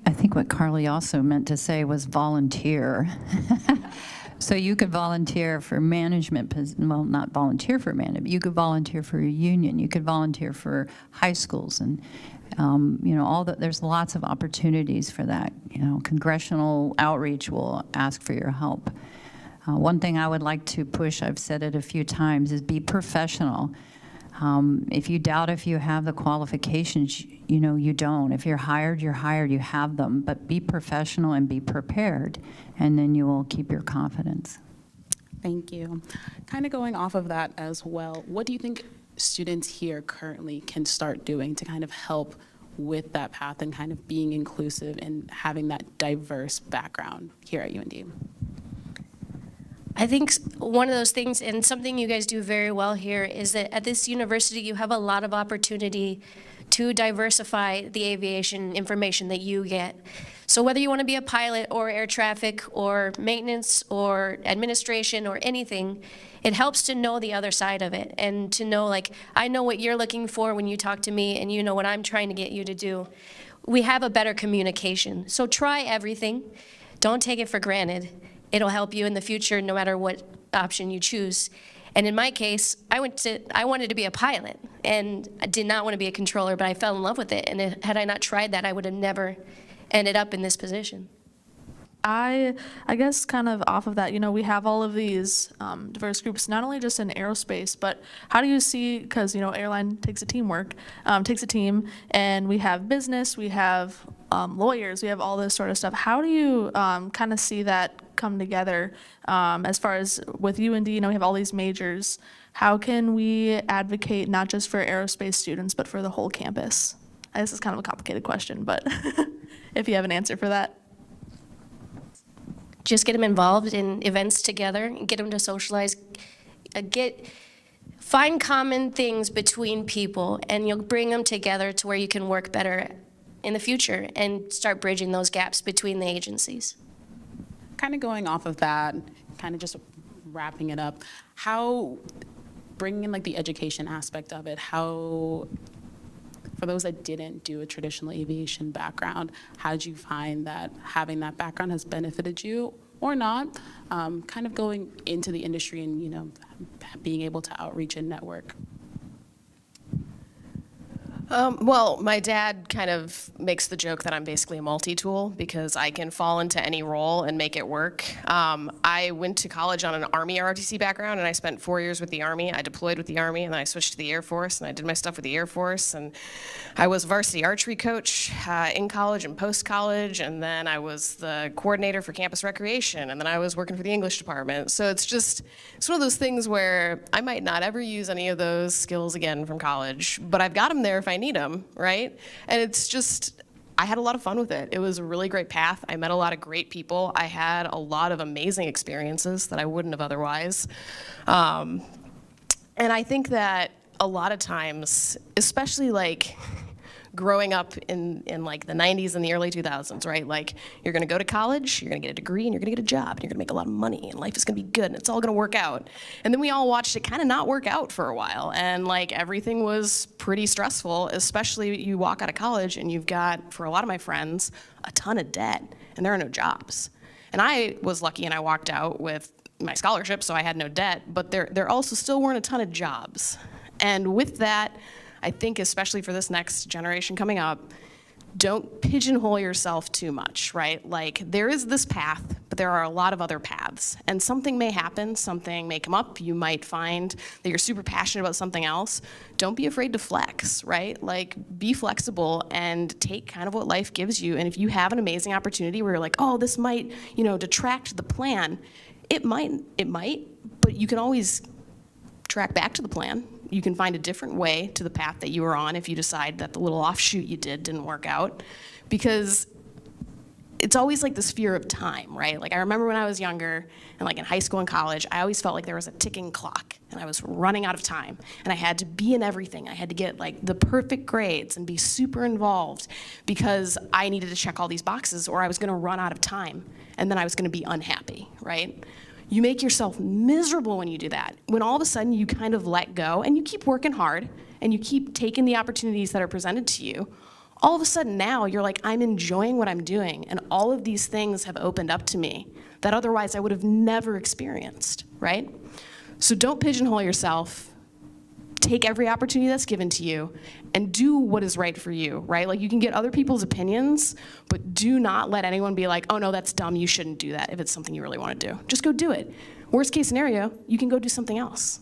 I think what Carly also meant to say was volunteer. So you could volunteer for management, well, not volunteer for management, you could volunteer for a union, you could volunteer for high schools, and There's lots of opportunities for that. Congressional outreach will ask for your help. One thing I would like to push, I've said it a few times, is be professional. If you doubt if you have the qualifications, you don't. If you're hired, you have them. But be professional and be prepared, and then you will keep your confidence. Thank you. Kind of going off of that as well, what do you think students here currently can start doing to kind of help with that path and kind of being inclusive and having that diverse background here at UND? I think one of those things, and something you guys do very well here, is that at this university you have a lot of opportunity to diversify the aviation information that you get. So whether you want to be a pilot or air traffic or maintenance or administration or anything, it helps to know the other side of it and to know, like, I know what you're looking for when you talk to me and you know what I'm trying to get you to do. We have a better communication. So try everything. Don't take it for granted. It'll help you in the future no matter what option you choose. And in my case, I wanted to be a pilot, and I did not want to be a controller, but I fell in love with it. And had I not tried that, I would have never ended up in this position. I guess kind of off of that, we have all of these diverse groups, not only just in aerospace, but how do you see, because, airline takes a team, and we have business, we have lawyers, we have all this sort of stuff. How do you kind of see that come together as far as with UND, we have all these majors. How can we advocate not just for aerospace students, but for the whole campus? This is kind of a complicated question, but if you have an answer for that. Just get them involved in events together, get them to socialize, find common things between people, and you'll bring them together to where you can work better in the future and start bridging those gaps between the agencies. Kind of going off of that, kind of just wrapping it up, how bringing in like the education aspect of it, how, for those that didn't do a traditional aviation background, how did you find that having that background has benefited you or not, kind of going into the industry and, being able to outreach and network? Well, my dad kind of makes the joke that I'm basically a multi-tool because I can fall into any role and make it work. I went to college on an Army ROTC background, and I spent 4 years with the Army. I deployed with the Army, and then I switched to the Air Force, and I did my stuff with the Air Force. And I was varsity archery coach in college and post-college, and then I was the coordinator for campus recreation, and then I was working for the English department. So it's one of those things where I might not ever use any of those skills again from college, but I've got them there if I need them, right? And it's just, I had a lot of fun with it. It was a really great path. I met a lot of great people. I had a lot of amazing experiences that I wouldn't have otherwise. And I think that a lot of times, especially like growing up in like the 90s and the early 2000s, right? Like, you're gonna go to college, you're gonna get a degree, and you're gonna get a job, and you're gonna make a lot of money, and life is gonna be good, and it's all gonna work out. And then we all watched it kind of not work out for a while, and like everything was pretty stressful, especially you walk out of college and you've got, for a lot of my friends, a ton of debt, and there are no jobs. And I was lucky and I walked out with my scholarship, so I had no debt, but there also still weren't a ton of jobs. And with that, I think especially for this next generation coming up, don't pigeonhole yourself too much, right? Like, there is this path, but there are a lot of other paths. And something may happen, something may come up, you might find that you're super passionate about something else. Don't be afraid to flex, right? Like, be flexible and take kind of what life gives you. And if you have an amazing opportunity where you're like, oh, this might, detract the plan, it might, but you can always track back to the plan. You can find a different way to the path that you were on if you decide that the little offshoot you didn't work out. Because it's always like this fear of time, right? Like, I remember when I was younger and like in high school and college, I always felt like there was a ticking clock and I was running out of time and I had to be in everything. I had to get like the perfect grades and be super involved because I needed to check all these boxes or I was gonna run out of time and then I was gonna be unhappy, right? You make yourself miserable when you do that. When all of a sudden you kind of let go and you keep working hard and you keep taking the opportunities that are presented to you, all of a sudden now you're like, I'm enjoying what I'm doing and all of these things have opened up to me that otherwise I would have never experienced, right? So don't pigeonhole yourself. take every opportunity that's given to you and do what is right for you, right? Like, you can get other people's opinions, but do not let anyone be like, oh no, that's dumb, you shouldn't do that if it's something you really want to do. Just go do it. Worst case scenario, you can go do something else.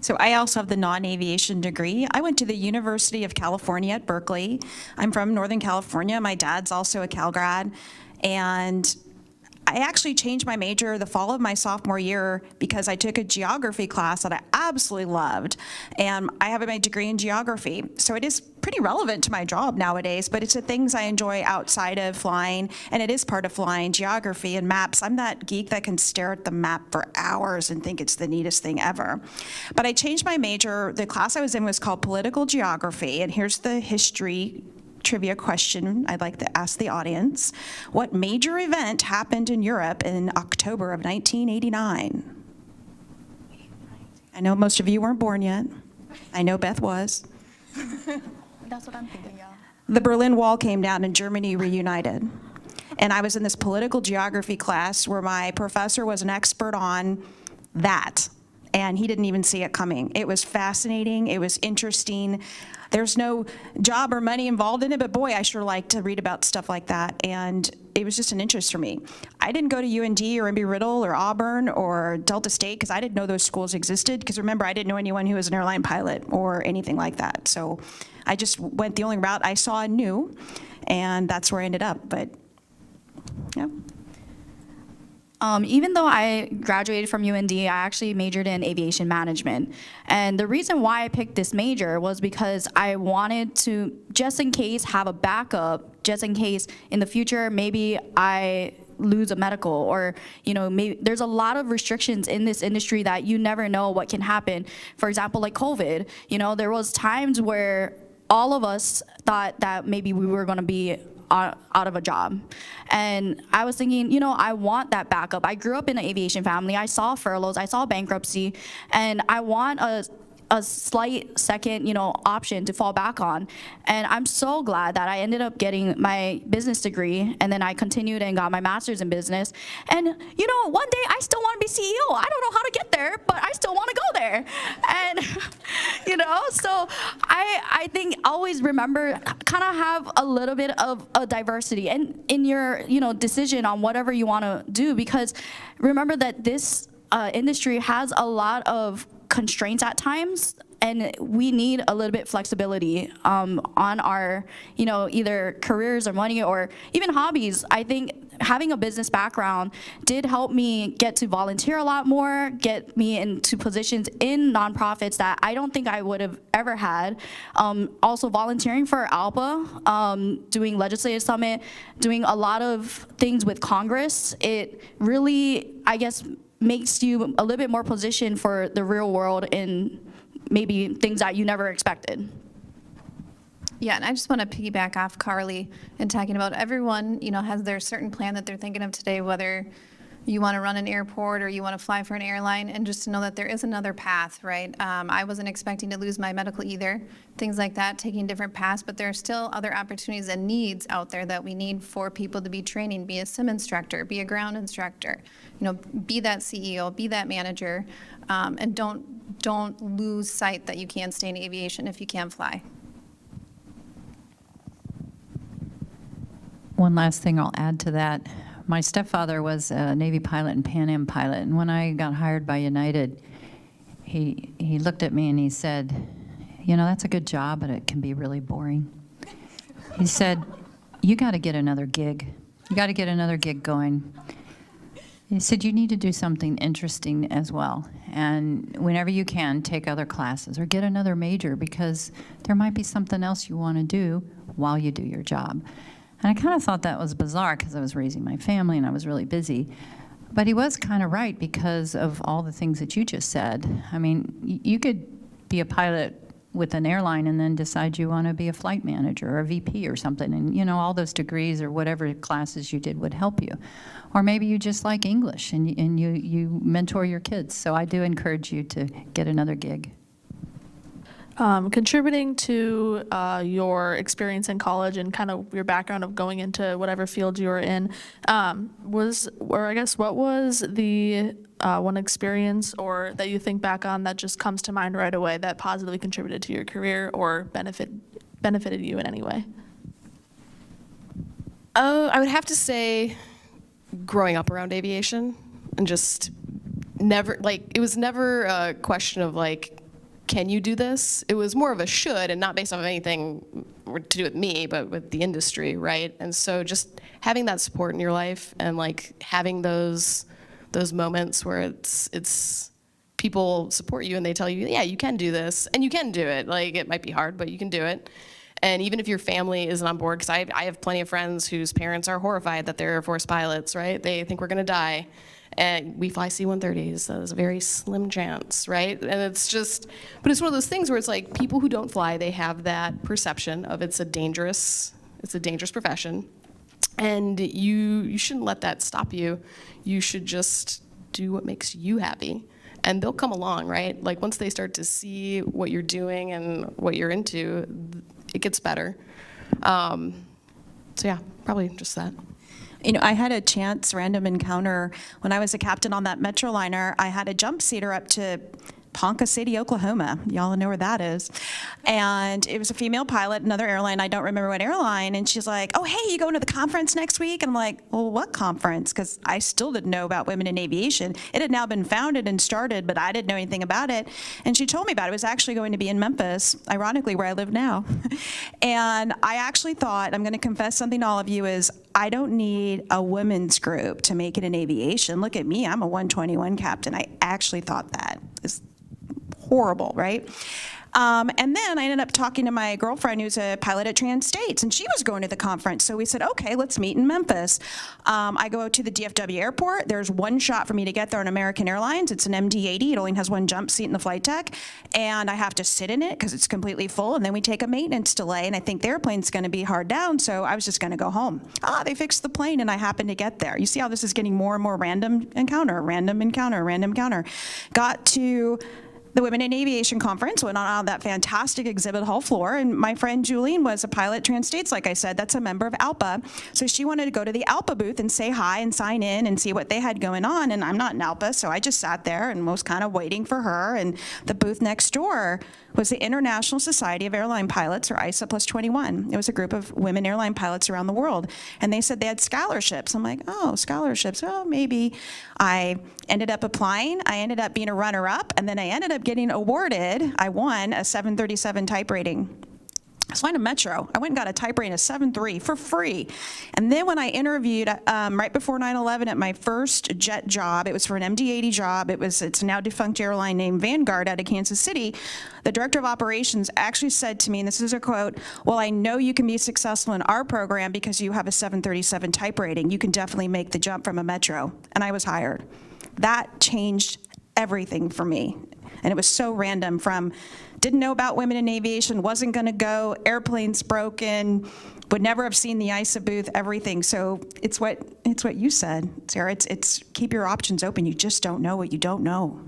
So I also have the non-aviation degree. I went to the University of California at Berkeley. I'm from Northern California. My dad's also a Cal grad. And I actually changed my major the fall of my sophomore year because I took a geography class that I absolutely loved. And I have my degree in geography. So it is pretty relevant to my job nowadays, but it's the things I enjoy outside of flying, and it is part of flying, geography and maps. I'm that geek that can stare at the map for hours and think it's the neatest thing ever. But I changed my major. The class I was in was called political geography, and here's the history trivia question I'd like to ask the audience. What major event happened in Europe in October of 1989? I know most of you weren't born yet. I know Beth was. That's what I'm thinking, yeah. The Berlin Wall came down and Germany reunited. And I was in this political geography class where my professor was an expert on that. And he didn't even see it coming. It was fascinating. It was interesting. There's no job or money involved in it, but boy, I sure like to read about stuff like that. And it was just an interest for me. I didn't go to UND or Embry-Riddle or Auburn or Delta State because I didn't know those schools existed. Because remember, I didn't know anyone who was an airline pilot or anything like that. So I just went the only route I saw and knew, and that's where I ended up. But yeah. Even though I graduated from UND, I actually majored in aviation management. And the reason why I picked this major was because I wanted to, just in case, have a backup, just in case in the future maybe I lose a medical, or maybe there's a lot of restrictions in this industry that you never know what can happen. For example, like COVID, there was times where all of us thought that maybe we were going to be out of a job. And I was thinking, I want that backup. I grew up in an aviation family. I saw furloughs, I saw bankruptcy, and I want a slight second, option to fall back on. And I'm so glad that I ended up getting my business degree, and then I continued and got my master's in business. And one day I still want to be CEO. I don't know how to get there, but I still want to go there. And so I think always remember, kind of have a little bit of a diversity and in your decision on whatever you want to do, because remember that this industry has a lot of constraints at times, and we need a little bit flexibility on our either careers or money or even hobbies. I think having a business background did help me get to volunteer a lot more, get me into positions in nonprofits that I don't think I would have ever had. Also volunteering for ALPA, doing legislative summit, doing a lot of things with Congress. It really, I guess, makes you a little bit more positioned for the real world in maybe things that you never expected. Yeah, and I just want to piggyback off Carly and talking about everyone, has their certain plan that they're thinking of today, whether you want to run an airport or you want to fly for an airline, and just to know that there is another path, right? I wasn't expecting to lose my medical either, things like that, taking different paths, but there are still other opportunities and needs out there that we need for people to be training, be a sim instructor, be a ground instructor, be that CEO, be that manager, and don't lose sight that you can stay in aviation if you can fly. One last thing I'll add to that. My stepfather was a Navy pilot and Pan Am pilot, and when I got hired by United, he looked at me and he said, that's a good job, but it can be really boring. He said, you got to get another gig. You got to get another gig going. He said, you need to do something interesting as well. And whenever you can, take other classes or get another major, because there might be something else you want to do while you do your job. And I kind of thought that was bizarre because I was raising my family and I was really busy. But he was kind of right because of all the things that you just said. I mean, you could be a pilot with an airline and then decide you want to be a flight manager or a VP or something. And, all those degrees or whatever classes you did would help you. Or maybe you just like English and you mentor your kids. So I do encourage you to get another gig. Contributing to your experience in college and kind of your background of going into whatever field you were in, what was the one experience or that you think back on that just comes to mind right away that positively contributed to your career or benefited you in any way? I would have to say growing up around aviation and just never, like, it was never a question of, like, can you do this? It was more of a should, and not based off of anything to do with me, but with the industry, right? And so just having that support in your life and, like, having those moments where it's people support you and they tell you, yeah, you can do this, and you can do it. Like, it might be hard, but you can do it. And even if your family isn't on board, because I have plenty of friends whose parents are horrified that they're Air Force pilots, right? They think we're going to die. And we fly C-130s, so there's a very slim chance, right? And it's just, but it's one of those things where it's like people who don't fly, they have that perception of it's a dangerous profession. And you shouldn't let that stop you. You should just do what makes you happy. And they'll come along, right? Like once they start to see what you're doing and what you're into, it gets better. So yeah, probably just that. You know, I had a chance random encounter when I was a captain on that Metroliner. I had a jump seater up to Ponca City, Oklahoma. Y'all know where that is. And it was a female pilot, another airline. I don't remember what airline. And she's like, oh, hey, you going to the conference next week? And I'm like, well, what conference? Because I still didn't know about women in aviation. It had now been founded and started, but I didn't know anything about it. And she told me about it. It was actually going to be in Memphis, ironically, where I live now. And I actually thought, I'm going to confess something to all of you, is I don't need a women's group to make it in aviation. Look at me, I'm a 121 captain. I actually thought that. It's horrible, right? And then I ended up talking to my girlfriend who's a pilot at Trans States, and she was going to the conference. So we said, okay, let's meet in Memphis. I go to the DFW airport. There's one shot for me to get there on American Airlines. It's an MD-80. It only has one jump seat in the flight deck, and I have to sit in it because it's completely full, and then we take a maintenance delay, and I think the airplane's going to be hard down, so I was just going to go home. They fixed the plane, and I happened to get there. You see how this is getting more and more random encounter. Got to the Women in Aviation Conference, went on that fantastic exhibit hall floor, and my friend Julene was a pilot at Trans States, like I said. That's a member of ALPA. So she wanted to go to the ALPA booth and say hi and sign in and see what they had going on, and I'm not in ALPA, so I just sat there and was kind of waiting for her, and the booth next door was the International Society of Airline Pilots, or ISA plus 21. It was a group of women airline pilots around the world, and they said they had scholarships. I'm like, oh, scholarships, oh, maybe. I ended up applying. I ended up being a runner-up, and then I ended up getting awarded. I won a 737 type rating. I was flying a Metro. I went and got a type rating of 7.3 for free. And then when I interviewed right before 9/11 at my first jet job, it was for an MD-80 job. It's a now defunct airline named Vanguard out of Kansas City. The director of operations actually said to me, and this is a quote, well, I know you can be successful in our program because you have a 737 type rating. You can definitely make the jump from a Metro. And I was hired. That changed everything for me. And it was so random, from didn't know about women in aviation, wasn't going to go, airplanes broken, would never have seen the ISA booth, everything. So it's what you said, Sarah. It's keep your options open. You just don't know what you don't know.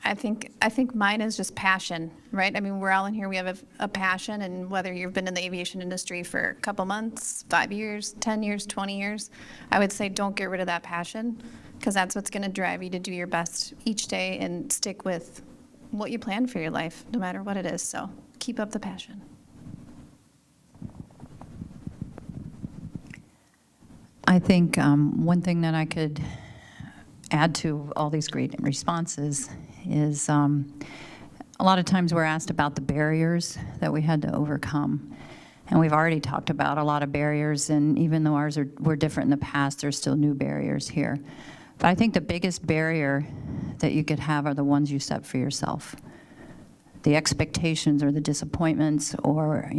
I think mine is just passion, right? I mean, we're all in here, we have a passion, and whether you've been in the aviation industry for a couple months, 5 years, 10 years, 20 years, I would say don't get rid of that passion, because that's what's going to drive you to do your best each day and stick with what you plan for your life, no matter what it is. So keep up the passion. I think one thing that I could add to all these great responses is a lot of times we're asked about the barriers that we had to overcome. And we've already talked about a lot of barriers, and even though ours were different in the past, there's still new barriers here. But I think the biggest barrier that you could have are the ones you set for yourself. The expectations or the disappointments, or,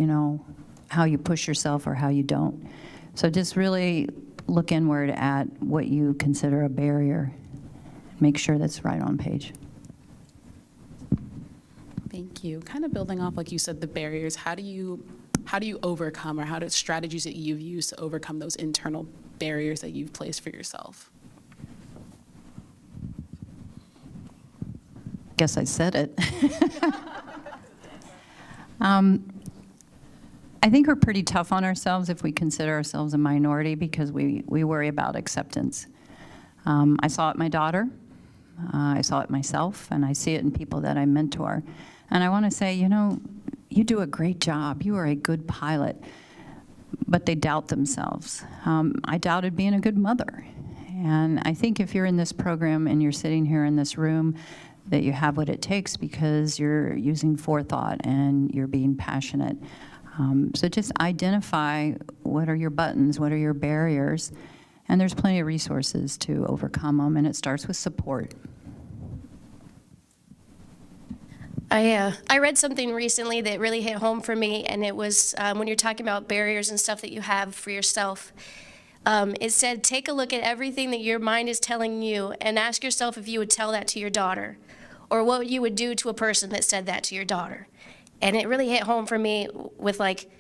how you push yourself or how you don't. So just really look inward at what you consider a barrier. Make sure that's right on page. Thank you. Kind of building off, like you said, the barriers, how do you overcome, or strategies that you've used to overcome those internal barriers that you've placed for yourself? Guess I said it. I think we're pretty tough on ourselves if we consider ourselves a minority, because we worry about acceptance. I saw it in my daughter, I saw it myself, and I see it in people that I mentor. And I want to say, you know, you do a great job. You are a good pilot. But they doubt themselves. I doubted being a good mother. And I think if you're in this program and you're sitting here in this room, that you have what it takes because you're using forethought and you're being passionate. So just identify what are your buttons, what are your barriers, and there's plenty of resources to overcome them, and it starts with support. I read something recently that really hit home for me, and it was when you're talking about barriers and stuff that you have for yourself. It said, take a look at everything that your mind is telling you and ask yourself if you would tell that to your daughter, or what you would do to a person that said that to your daughter. And it really hit home for me with like,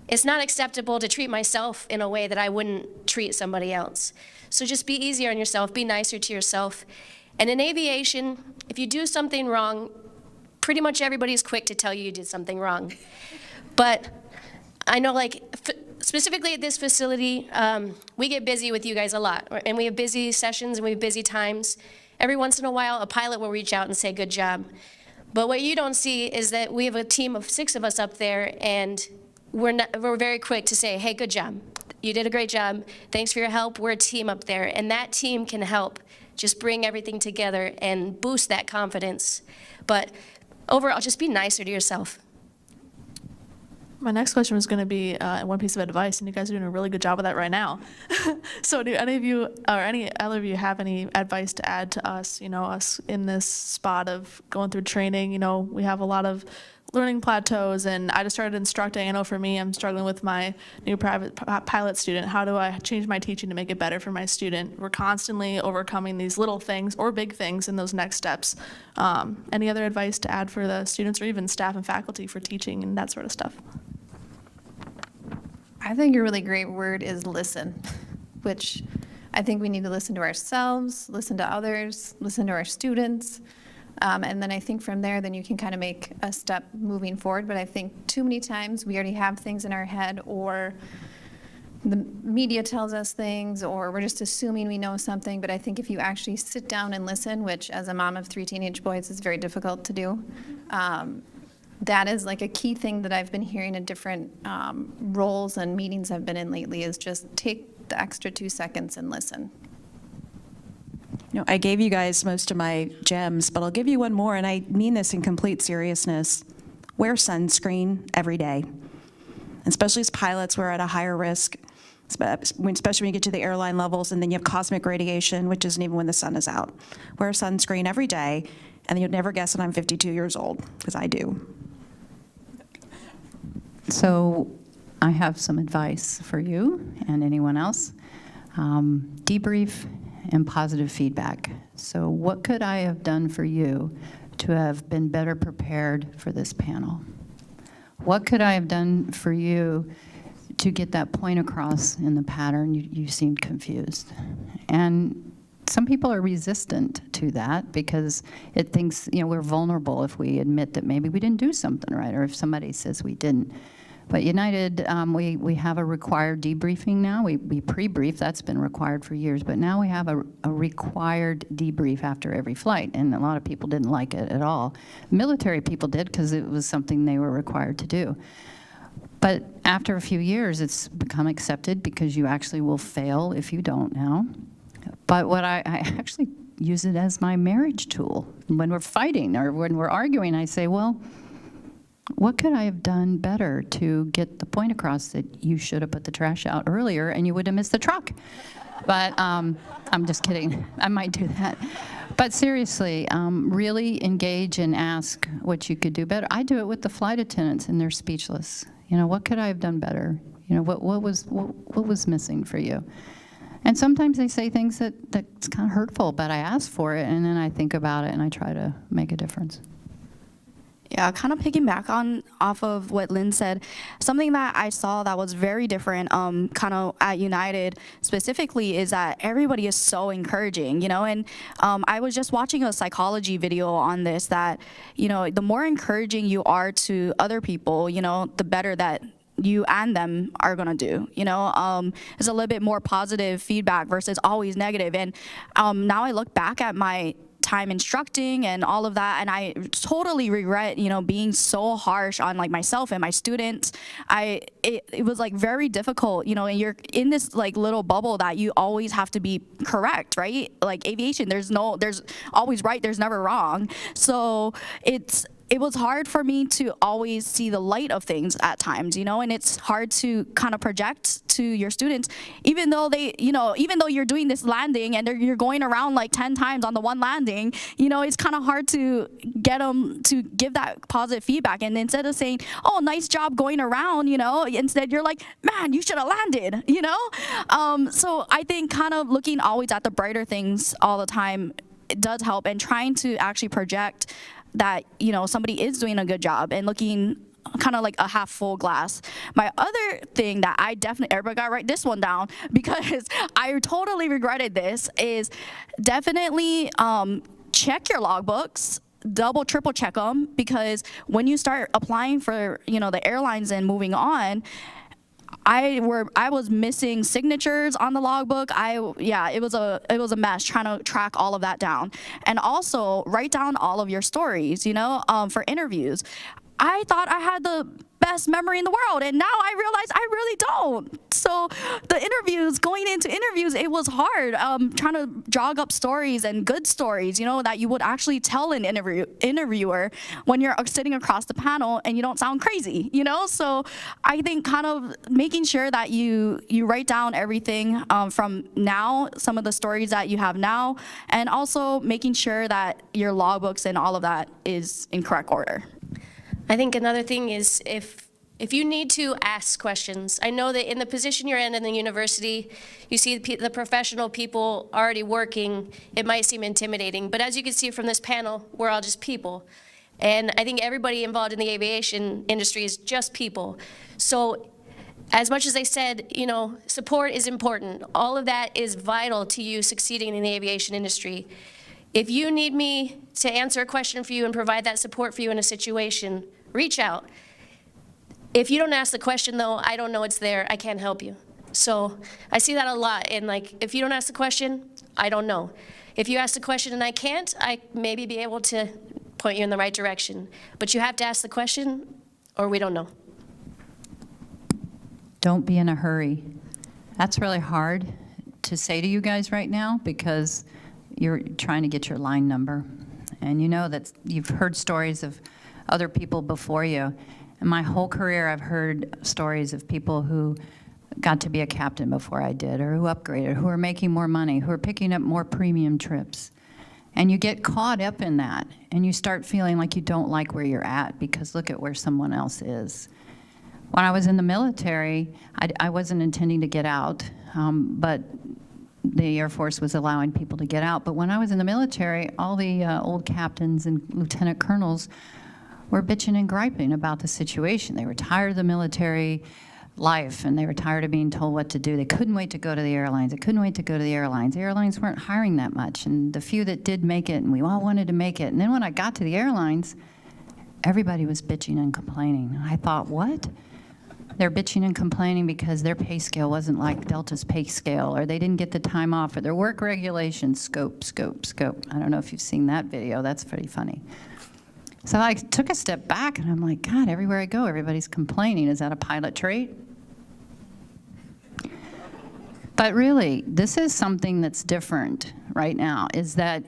it's not acceptable to treat myself in a way that I wouldn't treat somebody else. So just be easier on yourself, be nicer to yourself. And in aviation, if you do something wrong, pretty much everybody's quick to tell you you did something wrong. But I know, like, specifically at this facility, we get busy with you guys a lot. And we have busy sessions and we have busy times. Every once in a while, a pilot will reach out and say, good job. But what you don't see is that we have a team of 6 of us up there, and we're very quick to say, hey, good job. You did a great job. Thanks for your help. We're a team up there. And that team can help just bring everything together and boost that confidence. But overall, just be nicer to yourself. My next question was going to be one piece of advice, and you guys are doing a really good job of that right now. So do any of you, or any other of you, have any advice to add to us, you know, us in this spot of going through training? You know, we have a lot of learning plateaus, and I just started instructing. I know for me, I'm struggling with my new private pilot student. How do I change my teaching to make it better for my student? We're constantly overcoming these little things or big things in those next steps. Any other advice to add for the students or even staff and faculty for teaching and that sort of stuff? I think a really great word is listen, which I think we need to listen to ourselves, listen to others, listen to our students. And then I think from there, then you can kind of make a step moving forward. But I think too many times we already have things in our head, or the media tells us things, or we're just assuming we know something. But I think if you actually sit down and listen, which as a mom of 3 teenage boys is very difficult to do, that is like a key thing that I've been hearing in different roles and meetings I've been in lately, is just take the extra 2 seconds and listen. You know, I gave you guys most of my gems, but I'll give you one more, and I mean this in complete seriousness. Wear sunscreen every day. Especially as pilots, we're at a higher risk, especially when you get to the airline levels, and then you have cosmic radiation, which isn't even when the sun is out. Wear sunscreen every day, and you'll never guess that I'm 52 years old, because I do. So I have some advice for you and anyone else. Debrief and positive feedback. So what could I have done for you to have been better prepared for this panel? What could I have done for you to get that point across in the pattern? You seemed confused. And some people are resistant to that because it thinks, you know, we're vulnerable if we admit that maybe we didn't do something right, or if somebody says we didn't. But United, we have a required debriefing now. We pre-brief, that's been required for years, but now we have a required debrief after every flight, and a lot of people didn't like it at all. Military people did because it was something they were required to do. But after a few years, it's become accepted because you actually will fail if you don't now. But what I actually use it as my marriage tool. When we're fighting or when we're arguing, I say, well, what could I have done better to get the point across that you should have put the trash out earlier and you would have missed the truck? But I'm just kidding. I might do that. But seriously, really engage and ask what you could do better. I do it with the flight attendants, and they're speechless. You know, what could I have done better? You know, what was missing for you? And sometimes they say things that's kind of hurtful, but I ask for it, and then I think about it, and I try to make a difference. Yeah, kind of piggyback off of what Lynn said, something that I saw that was very different kind of at United specifically is that everybody is so encouraging, you know, and I was just watching a psychology video on this that, you know, the more encouraging you are to other people, you know, the better that you and them are gonna do. It's a little bit more positive feedback versus always negative. And now I look back at my time instructing and all of that, and I totally regret being so harsh on like myself and my students. It was like very difficult, and you're in this like little bubble that you always have to be correct, right? Like aviation, there's always right, there's never wrong. So it was hard for me to always see the light of things at times, and it's hard to kind of project to your students, even though even though you're doing this landing and you're going around like 10 times on the one landing, it's kind of hard to get them to give that positive feedback. And instead of saying, oh, nice job going around, instead you're like, man, you should have landed, So I think kind of looking always at the brighter things all the time, it does help, and trying to actually project that somebody is doing a good job and looking kind of like a half full glass. My other thing that everybody got to write this one down because I totally regretted this, is definitely check your logbooks, double, triple check them, because when you start applying for the airlines and moving on, I was missing signatures on the logbook. It was a mess trying to track all of that down. And also write down all of your stories, for interviews. I thought I had the best memory in the world, and now I realize I really don't. So going into interviews, it was hard, trying to jog up stories and good stories, that you would actually tell an interviewer when you're sitting across the panel and you don't sound crazy, So I think kind of making sure that you write down everything from now, some of the stories that you have now, and also making sure that your logbooks and all of that is in correct order. I think another thing is if you need to ask questions, I know that in the position you're in the university, you see the professional people already working, it might seem intimidating, but as you can see from this panel, we're all just people. And I think everybody involved in the aviation industry is just people. So as much as I said, support is important, all of that is vital to you succeeding in the aviation industry. If you need me to answer a question for you and provide that support for you in a situation, reach out. If you don't ask the question, though, I don't know it's there. I can't help you. So I see that a lot. And if you don't ask the question, I don't know. If you ask the question and I can't, I maybe be able to point you in the right direction. But you have to ask the question, or we don't know. Don't be in a hurry. That's really hard to say to you guys right now because you're trying to get your line number. And that you've heard stories of other people before you. In my whole career, I've heard stories of people who got to be a captain before I did, or who upgraded, who are making more money, who are picking up more premium trips. And you get caught up in that, and you start feeling like you don't like where you're at because look at where someone else is. When I was in the military, I wasn't intending to get out, but the Air Force was allowing people to get out. But when I was in the military, all the old captains and lieutenant colonels were bitching and griping about the situation. They were tired of the military life, and they were tired of being told what to do. They couldn't wait to go to the airlines. They couldn't wait to go to the airlines. The airlines weren't hiring that much, and the few that did make it, and we all wanted to make it. And then when I got to the airlines, everybody was bitching and complaining. And I thought, what? They're bitching and complaining because their pay scale wasn't like Delta's pay scale, or they didn't get the time off, or their work regulations, scope. I don't know if you've seen that video. That's pretty funny. So I took a step back, and I'm like, God, everywhere I go, everybody's complaining. Is that a pilot trait? But really, this is something that's different right now, is that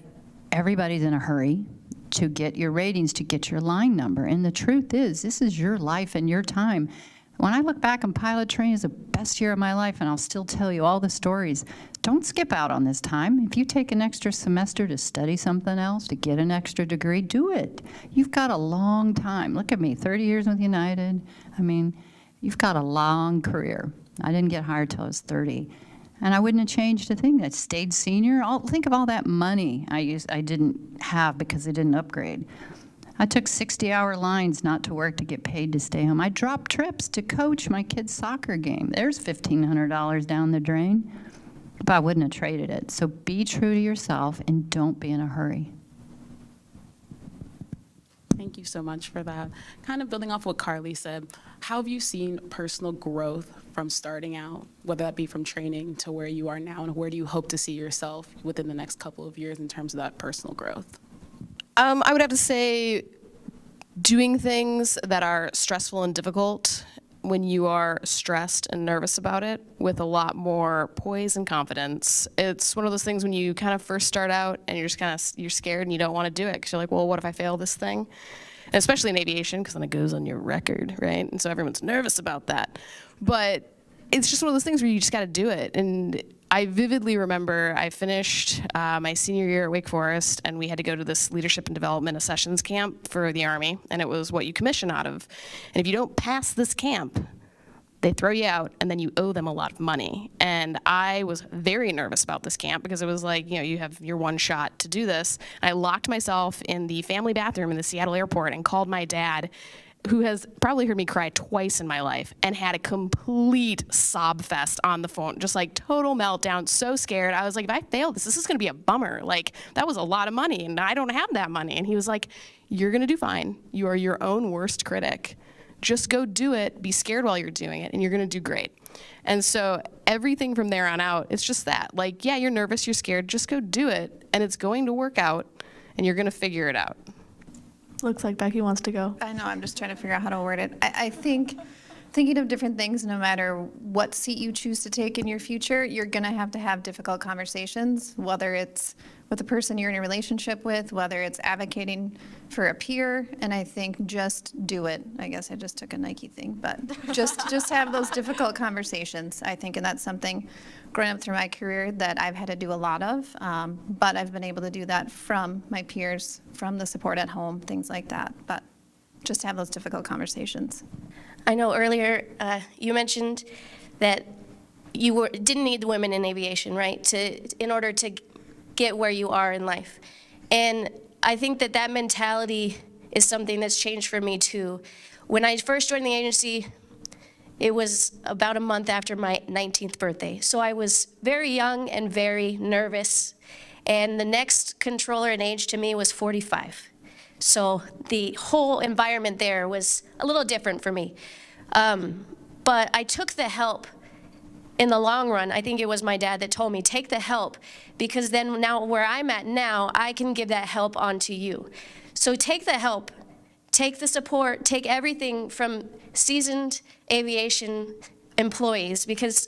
everybody's in a hurry to get your ratings, to get your line number. And the truth is, this is your life and your time. When I look back on pilot training, it's the best year of my life, and I'll still tell you all the stories. Don't skip out on this time. If you take an extra semester to study something else, to get an extra degree, do it. You've got a long time. Look at me, 30 years with United. I mean, you've got a long career. I didn't get hired till I was 30. And I wouldn't have changed a thing. I stayed senior. Think of all that money I didn't have because I didn't upgrade. I took 60-hour lines not to work to get paid to stay home. I dropped trips to coach my kid's soccer game. There's $1,500 down the drain, but I wouldn't have traded it. So be true to yourself and don't be in a hurry. Thank you. Thank you so much for that. Kind of building off what Carly said, how have you seen personal growth from starting out, whether that be from training to where you are now, and where do you hope to see yourself within the next couple of years in terms of that personal growth? I would have to say doing things that are stressful and difficult when you are stressed and nervous about it with a lot more poise and confidence. It's one of those things when you kind of first start out and you're just kind of, you're scared and you don't want to do it because you're like, well, what if I fail this thing? And especially in aviation, because then it goes on your record, right? And so everyone's nervous about that. But it's just one of those things where you just got to do it. And I vividly remember I finished my senior year at Wake Forest, and we had to go to this leadership and development accessions camp for the Army, and it was what you commission out of. And if you don't pass this camp, they throw you out, and then you owe them a lot of money. And I was very nervous about this camp because it was like, you know, you have your one shot to do this. And I locked myself in the family bathroom in the Seattle airport and called my dad, who has probably heard me cry twice in my life, and had a complete sob fest on the phone, just like total meltdown, so scared. I was like, if I fail this is gonna be a bummer. Like, that was a lot of money, and I don't have that money. And he was like, you're gonna do fine. You are your own worst critic. Just go do it, be scared while you're doing it, and you're gonna do great. And so everything from there on out, it's just that. Like, yeah, you're nervous, you're scared, just go do it, and it's going to work out, and you're gonna figure it out. Looks like Becky wants to go. I know, I'm just trying to figure out how to word it. I think thinking of different things, no matter what seat you choose to take in your future, you're going to have difficult conversations, whether it's with the person you're in a relationship with, whether it's advocating for a peer, and I think just do it. I guess I just took a Nike thing, but just have those difficult conversations, I think, and that's something growing up through my career that I've had to do a lot of, but I've been able to do that from my peers, from the support at home, things like that, but just have those difficult conversations. I know earlier you mentioned that you didn't need the women in aviation, right, in order to get where you are in life. And I think that mentality is something that's changed for me too. When I first joined the agency, it was about a month after my 19th birthday. So I was very young and very nervous. And the next controller in age to me was 45. So the whole environment there was a little different for me. But I took the help in the long run. I think it was my dad that told me, take the help, because then now where I'm at now, I can give that help on to you. So take the help, take the support, take everything from seasoned aviation employees, because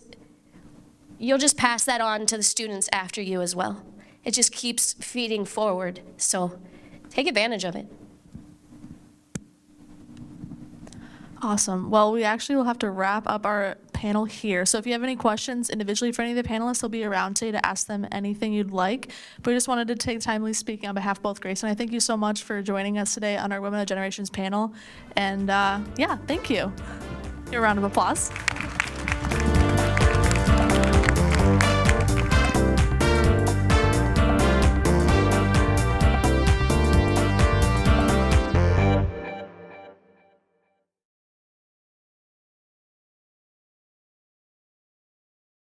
you'll just pass that on to the students after you as well. It just keeps feeding forward. So take advantage of it. Awesome. Well, we actually will have to wrap up our panel here. So if you have any questions individually for any of the panelists, they'll be around today to ask them anything you'd like. But we just wanted to take timely speaking on behalf of both Grace and I thank you so much for joining us today on our Women of Generations panel. And yeah, thank you. Give a round of applause.